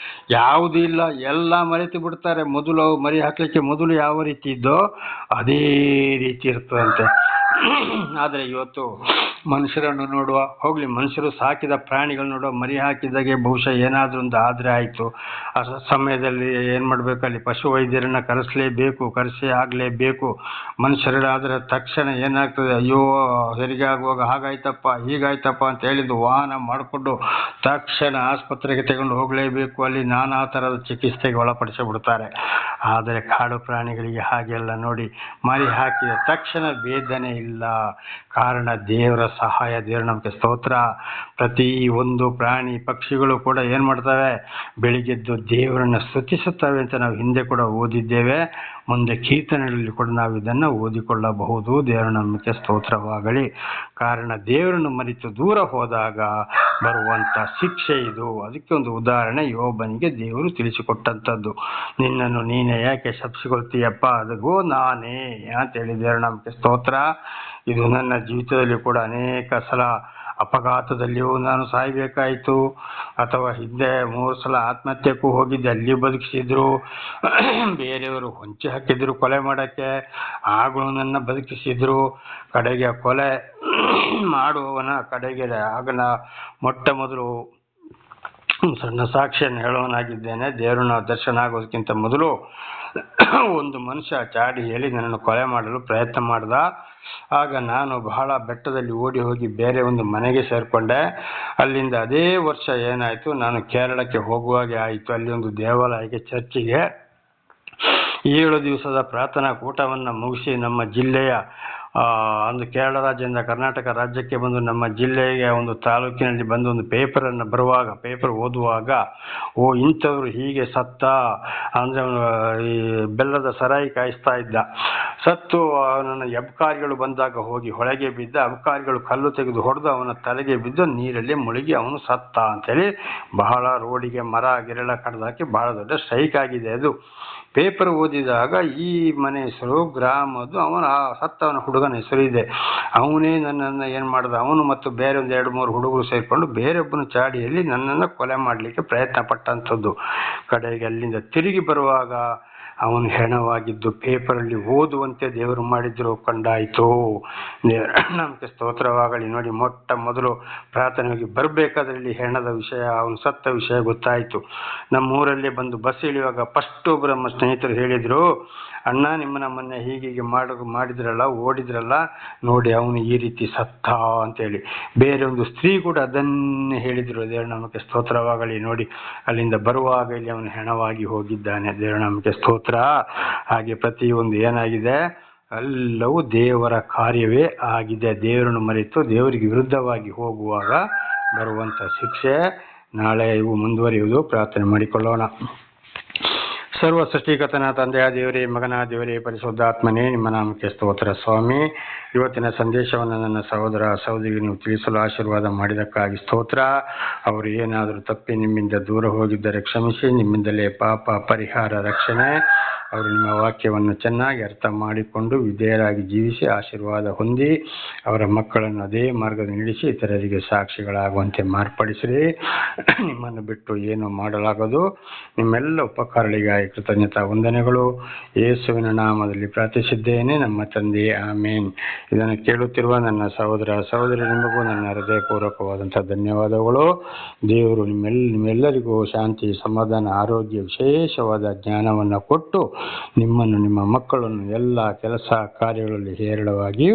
ಯಾವುದೂ ಇಲ್ಲ, ಎಲ್ಲ ಮರೆತು ಬಿಡ್ತಾರೆ. ಮೊದಲು ಅವು ಮರಿ ಹಾಕಲಿಕ್ಕೆ ಮೊದಲು ಯಾವ ರೀತಿ ಇದ್ದೋ ಅದೇ ರೀತಿ ಇರ್ತದಂತೆ. ಆದರೆ ಇವತ್ತು ಮನುಷ್ಯರನ್ನು ನೋಡುವ, ಹೋಗ್ಲಿ ಮನುಷ್ಯರು ಸಾಕಿದ ಪ್ರಾಣಿಗಳು ನೋಡುವ, ಮರಿ ಹಾಕಿದಾಗೆ ಬಹುಶಃ ಏನಾದರೂ ಒಂದು ಆದರೆ ಆಯಿತು. ಆ ಸಮಯದಲ್ಲಿ ಏನು ಮಾಡಬೇಕು, ಅಲ್ಲಿ ಪಶು ವೈದ್ಯರನ್ನು ಕರೆಸೇ ಆಗಲೇಬೇಕು. ಮನುಷ್ಯರಾದರೆ ತಕ್ಷಣ ಏನಾಗ್ತದೆ, ಅಯ್ಯೋ ಹೆರಿಗೆ ಆಗುವಾಗ ಹಾಗಾಯ್ತಪ್ಪ ಹೀಗಾಯ್ತಪ್ಪ ಅಂತ ಹೇಳಿದ್ದು ವಾಹನ ಮಾಡಿಕೊಂಡು ತಕ್ಷಣ ಆಸ್ಪತ್ರೆಗೆ ತಗೊಂಡು ಹೋಗಲೇಬೇಕು. ಅಲ್ಲಿ ನಾನಾ ಥರದ ಚಿಕಿತ್ಸೆಗೆ ಒಳಪಡಿಸಿಬಿಡ್ತಾರೆ. ಆದರೆ ಕಾಡು ಪ್ರಾಣಿಗಳಿಗೆ ಹಾಗೆಲ್ಲ ನೋಡಿ, ಮರಿ ಹಾಕಿದ ತಕ್ಷಣ ವೇದನೆ ಇಲ್ಲ. ಕಾರಣ ದೇವರ ಸಹಾಯ. ದೇವರ ನಮಗೆ ಸ್ತೋತ್ರ. ಪ್ರತಿ ಒಂದು ಪ್ರಾಣಿ ಪಕ್ಷಿಗಳು ಕೂಡ ಏನು ಮಾಡ್ತವೆ, ಬೆಳಿಗ್ಗೆದ್ದು ದೇವರನ್ನು ಸ್ತುತಿಸುತ್ತವೆ ಅಂತ ನಾವು ಹಿಂದೆ ಕೂಡ ಓದಿದ್ದೇವೆ. ಮುಂದೆ ಕೀರ್ತನೆಗಳಲ್ಲಿ ಕೂಡ ನಾವು ಇದನ್ನು ಓದಿಕೊಳ್ಳಬಹುದು. ದೇವರ ನಮಗೆ ಸ್ತೋತ್ರವಾಗಲಿ. ಕಾರಣ ದೇವರನ್ನು ಮರೆತು ದೂರ ಹೋದಾಗ ಬರುವಂಥ ಶಿಕ್ಷೆ ಇದು. ಅದಕ್ಕೆ ಒಂದು ಉದಾಹರಣೆ ಯೋಬನಿಗೆ ದೇವರು ತಿಳಿಸಿಕೊಟ್ಟಂಥದ್ದು. ನಿನ್ನನ್ನು ನೀನೇ ಯಾಕೆ ಶಪಿಸಿಕೊಳ್ತೀಯಪ್ಪ, ಅದಕ್ಕೂ ನಾನೇ ಅಂತೇಳಿ ದೇವರ ನಮಗೆ ಸ್ತೋತ್ರ. ಇದು ನನ್ನ ಜೀವಿತದಲ್ಲಿ ಕೂಡ ಅನೇಕ ಸಲ ಅಪಘಾತದಲ್ಲಿಯೂ ನಾನು ಸಾಯಬೇಕಾಯಿತು, ಅಥವಾ ಹಿಂದೆ 3 ಸಲ ಆತ್ಮಹತ್ಯೆಗೂ ಹೋಗಿದ್ದೆ, ಅಲ್ಲಿ ಬದುಕಿಸಿದ್ರು. ಬೇರೆಯವರು ಹೊಂಚಿ ಹಾಕಿದ್ರು ಕೊಲೆ ಮಾಡೋಕ್ಕೆ, ಆಗಲೂ ನನ್ನ ಬದುಕಿಸಿದ್ರು. ಕಡೆಗೆ ಕೊಲೆ ಮಾಡುವವನ ಕಡೆಗೆ ಆಗನ ಮೊಟ್ಟ ಮೊದಲು ಸಣ್ಣ ಸಾಕ್ಷಿಯನ್ನು ಹೇಳುವನಾಗಿದ್ದೇನೆ. ದೇವರನ್ನ ದರ್ಶನ ಆಗೋದಕ್ಕಿಂತ ಮೊದಲು ಒಂದು ಮನುಷ್ಯ ಚಾಡಿ ಹೇಳಿ ನನ್ನನ್ನು ಕೊಲೆ ಮಾಡಲು ಪ್ರಯತ್ನ ಮಾಡ್ದ. ಆಗ ನಾನು ಬಹಳ ಬೆಟ್ಟದಲ್ಲಿ ಓಡಿ ಹೋಗಿ ಬೇರೆ ಒಂದು ಮನೆಗೆ ಸೇರಿಕೊಂಡೆ. ಅಲ್ಲಿಂದ ಅದೇ ವರ್ಷ ಏನಾಯಿತು, ನಾನು ಕೇರಳಕ್ಕೆ ಹೋಗುವಾಗೆ ಆಯಿತು. ಅಲ್ಲಿ ಒಂದು ದೇವಾಲಯಕ್ಕೆ, ಚರ್ಚಿಗೆ 7 ದಿವಸದ ಪ್ರಾರ್ಥನಾ ಕೂಟವನ್ನು ಮುಗಿಸಿ ನಮ್ಮ ಜಿಲ್ಲೆಯ ಒಂದು ಕೇರಳ ರಾಜ್ಯದಿಂದ ಕರ್ನಾಟಕ ರಾಜ್ಯಕ್ಕೆ ಬಂದು ನಮ್ಮ ಜಿಲ್ಲೆಗೆ ಒಂದು ತಾಲೂಕಿನಲ್ಲಿ ಬಂದು ಒಂದು ಪೇಪರ್ ಓದುವಾಗ, ಇಂಥವ್ರು ಹೀಗೆ ಸತ್ತ ಅಂದರೆ ಈ ಬೆಲ್ಲದ ಸರಾಯಿ ಕಾಯಿಸ್ತಾ ಇದ್ದ, ಸತ್ತು ಅವನನ್ನು ಅಬ್ಕಾರಿಗಳು ಬಂದಾಗ ಹೋಗಿ ಹೊಳೆಗೆ ಬಿದ್ದ, ಅಬ್ಕಾರಿಗಳು ಕಲ್ಲು ತೆಗೆದು ಹೊಡೆದು ಅವನ ತಲೆಗೆ ಬಿದ್ದು ನೀರಲ್ಲಿ ಮುಳುಗಿ ಅವನು ಸತ್ತ ಅಂತೇಳಿ ಬಹಳ ರೋಡಿಗೆ ಮರ ಗಿರಳ ಕಡ್ದಾಕಿ ಬಹಳ ದೊಡ್ಡ ಸ್ಟ್ರೈಕ್ ಆಗಿದೆ. ಅದು ಪೇಪರ್ ಓದಿದಾಗ ಈ ಮನೆ ಹೆಸರು, ಗ್ರಾಮದ್ದು, ಸತ್ತವನ ಹುಡುಗನ ಹೆಸರು ಇದೆ. ಅವನೇ ನನ್ನನ್ನು ಏನು ಮಾಡ್ದ, ಅವನು ಮತ್ತು ಬೇರೆ ಒಂದು 2-3 ಹುಡುಗರು ಸೇರಿಕೊಂಡು ಬೇರೊಬ್ಬನ ಚಾಡಿಯಲ್ಲಿ ನನ್ನನ್ನು ಕೊಲೆ ಮಾಡಲಿಕ್ಕೆ ಪ್ರಯತ್ನ ಪಟ್ಟಂಥದ್ದು. ಕಡೆಗೆ ಅಲ್ಲಿಂದ ತಿರುಗಿ ಬರುವಾಗ ಅವನು ಹೆಣವಾಗಿದ್ದು ಪೇಪರಲ್ಲಿ ಓದುವಂತೆ ದೇವರು ಮಾಡಿದ್ರು ಕಂಡಾಯಿತು. ನಮಗೆ ಸ್ತೋತ್ರವಾಗಲಿ. ನೋಡಿ, ಮೊಟ್ಟ ಮೊದಲು ಪ್ರಾರ್ಥನೆಗೆ ಬರಬೇಕಾದ್ರಲ್ಲಿ ಹೆಣದ ವಿಷಯ, ಅವನು ಸತ್ತ ವಿಷಯ ಗೊತ್ತಾಯಿತು. ನಮ್ಮೂರಲ್ಲಿ ಬಂದು ಬಸ್ ಇಳಿಯುವಾಗ ಫಸ್ಟ್ ಒಬ್ಬರು ನಮ್ಮ ಸ್ನೇಹಿತರು ಹೇಳಿದರು, ಅಣ್ಣ ನಿಮ್ಮನ್ನ ಮೊನ್ನೆ ಹೀಗೆ ಮಾಡಿದ್ರಲ್ಲ, ಓಡಿದ್ರಲ್ಲ, ನೋಡಿ ಅವನು ಈ ರೀತಿ ಸತ್ತ ಅಂತೇಳಿ. ಬೇರೆ ಒಂದು ಸ್ತ್ರೀ ಕೂಡ ಅದನ್ನೇ ಹೇಳಿದರು. ದೇವರ ನಮಗೆ ಸ್ತೋತ್ರವಾಗಲಿ. ನೋಡಿ, ಅಲ್ಲಿಂದ ಬರುವಾಗ ಇಲ್ಲಿ ಅವನು ಹೆಣವಾಗಿ ಹೋಗಿದ್ದಾನೆ. ದೇವರ ನಮಗೆ ಸ್ತೋತ್ರ. ಹಾಗೆ ಪ್ರತಿಯೊಂದು ಏನಾಗಿದೆ, ಎಲ್ಲವೂ ದೇವರ ಕಾರ್ಯವೇ ಆಗಿದೆ. ದೇವರನ್ನು ಮರೆತು ದೇವರಿಗೆ ವಿರುದ್ಧವಾಗಿ ಹೋಗುವಾಗ ಬರುವಂಥ ಶಿಕ್ಷೆ. ನಾಳೆ ಇವು ಮುಂದುವರಿಯುವುದು. ಪ್ರಾರ್ಥನೆ ಮಾಡಿಕೊಳ್ಳೋಣ. ಸರ್ವ ಸೃಷ್ಟಿಕರ್ತನ ತಂದೆಯ ದೇವರೇ, ಮಗನ ದೇವರೇ, ಪರಿಶುದ್ಧಾತ್ಮನೇ, ನಿಮ್ಮ ನಾಮಕ್ಕೆ ಸ್ತೋತ್ರ ಸ್ವಾಮಿ. ಇವತ್ತಿನ ಸಂದೇಶವನ್ನು ನನ್ನ ಸಹೋದರ ಸಹೋದರಿಗೆ ನೀವು ತಿಳಿಸಲು ಆಶೀರ್ವಾದ ಮಾಡಿದ್ದಕ್ಕಾಗಿ ಸ್ತೋತ್ರ. ಅವರು ಏನಾದರೂ ತಪ್ಪಿ ನಿಮ್ಮಿಂದ ದೂರ ಹೋಗಿದ್ದರೆ ಕ್ಷಮಿಸಿ, ನಿಮ್ಮಿಂದಲೇ ಪಾಪ ಪರಿಹಾರ, ರಕ್ಷಣೆ. ಅವರು ನಿಮ್ಮ ವಾಕ್ಯವನ್ನು ಚೆನ್ನಾಗಿ ಅರ್ಥ ಮಾಡಿಕೊಂಡು ವಿಧೇಯರಾಗಿ ಜೀವಿಸಿ ಆಶೀರ್ವಾದ ಹೊಂದಿ ಅವರ ಮಕ್ಕಳನ್ನು ಅದೇ ಮಾರ್ಗದ ನಡೆಸಿ ಇತರರಿಗೆ ಸಾಕ್ಷಿಗಳಾಗುವಂತೆ ಮಾರ್ಪಡಿಸಿರಿ. ನಿಮ್ಮನ್ನು ಬಿಟ್ಟು ಏನು ಮಾಡಲಾಗದು. ನಿಮ್ಮೆಲ್ಲ ಉಪಕಾರಗಳಿಗಾಗಿ ಕೃತಜ್ಞತಾ ವಂದನೆಗಳು. ಯೇಸುವಿನ ನಾಮದಲ್ಲಿ ಪ್ರಾರ್ಥಿಸಿದ್ದೇನೆ, ನಮ್ಮ ತಂದೆ, ಆಮೇನ್. ಇದನ್ನು ಕೇಳುತ್ತಿರುವ ನನ್ನ ಸಹೋದರ ಸಹೋದರಿ, ನಿಮಗೂ ನನ್ನ ಹೃದಯಪೂರ್ವಕವಾದಂಥ ಧನ್ಯವಾದಗಳು. ದೇವರು ನಿಮ್ಮೆಲ್ಲರಿಗೂ ಶಾಂತಿ, ಸಮಾಧಾನ, ಆರೋಗ್ಯ, ವಿಶೇಷವಾದ ಜ್ಞಾನವನ್ನು ಕೊಟ್ಟು ನಿಮ್ಮನ್ನು, ನಿಮ್ಮ ಮಕ್ಕಳನ್ನು ಎಲ್ಲ ಕೆಲಸ ಕಾರ್ಯಗಳಲ್ಲಿ ಹೇರಳವಾಗಿ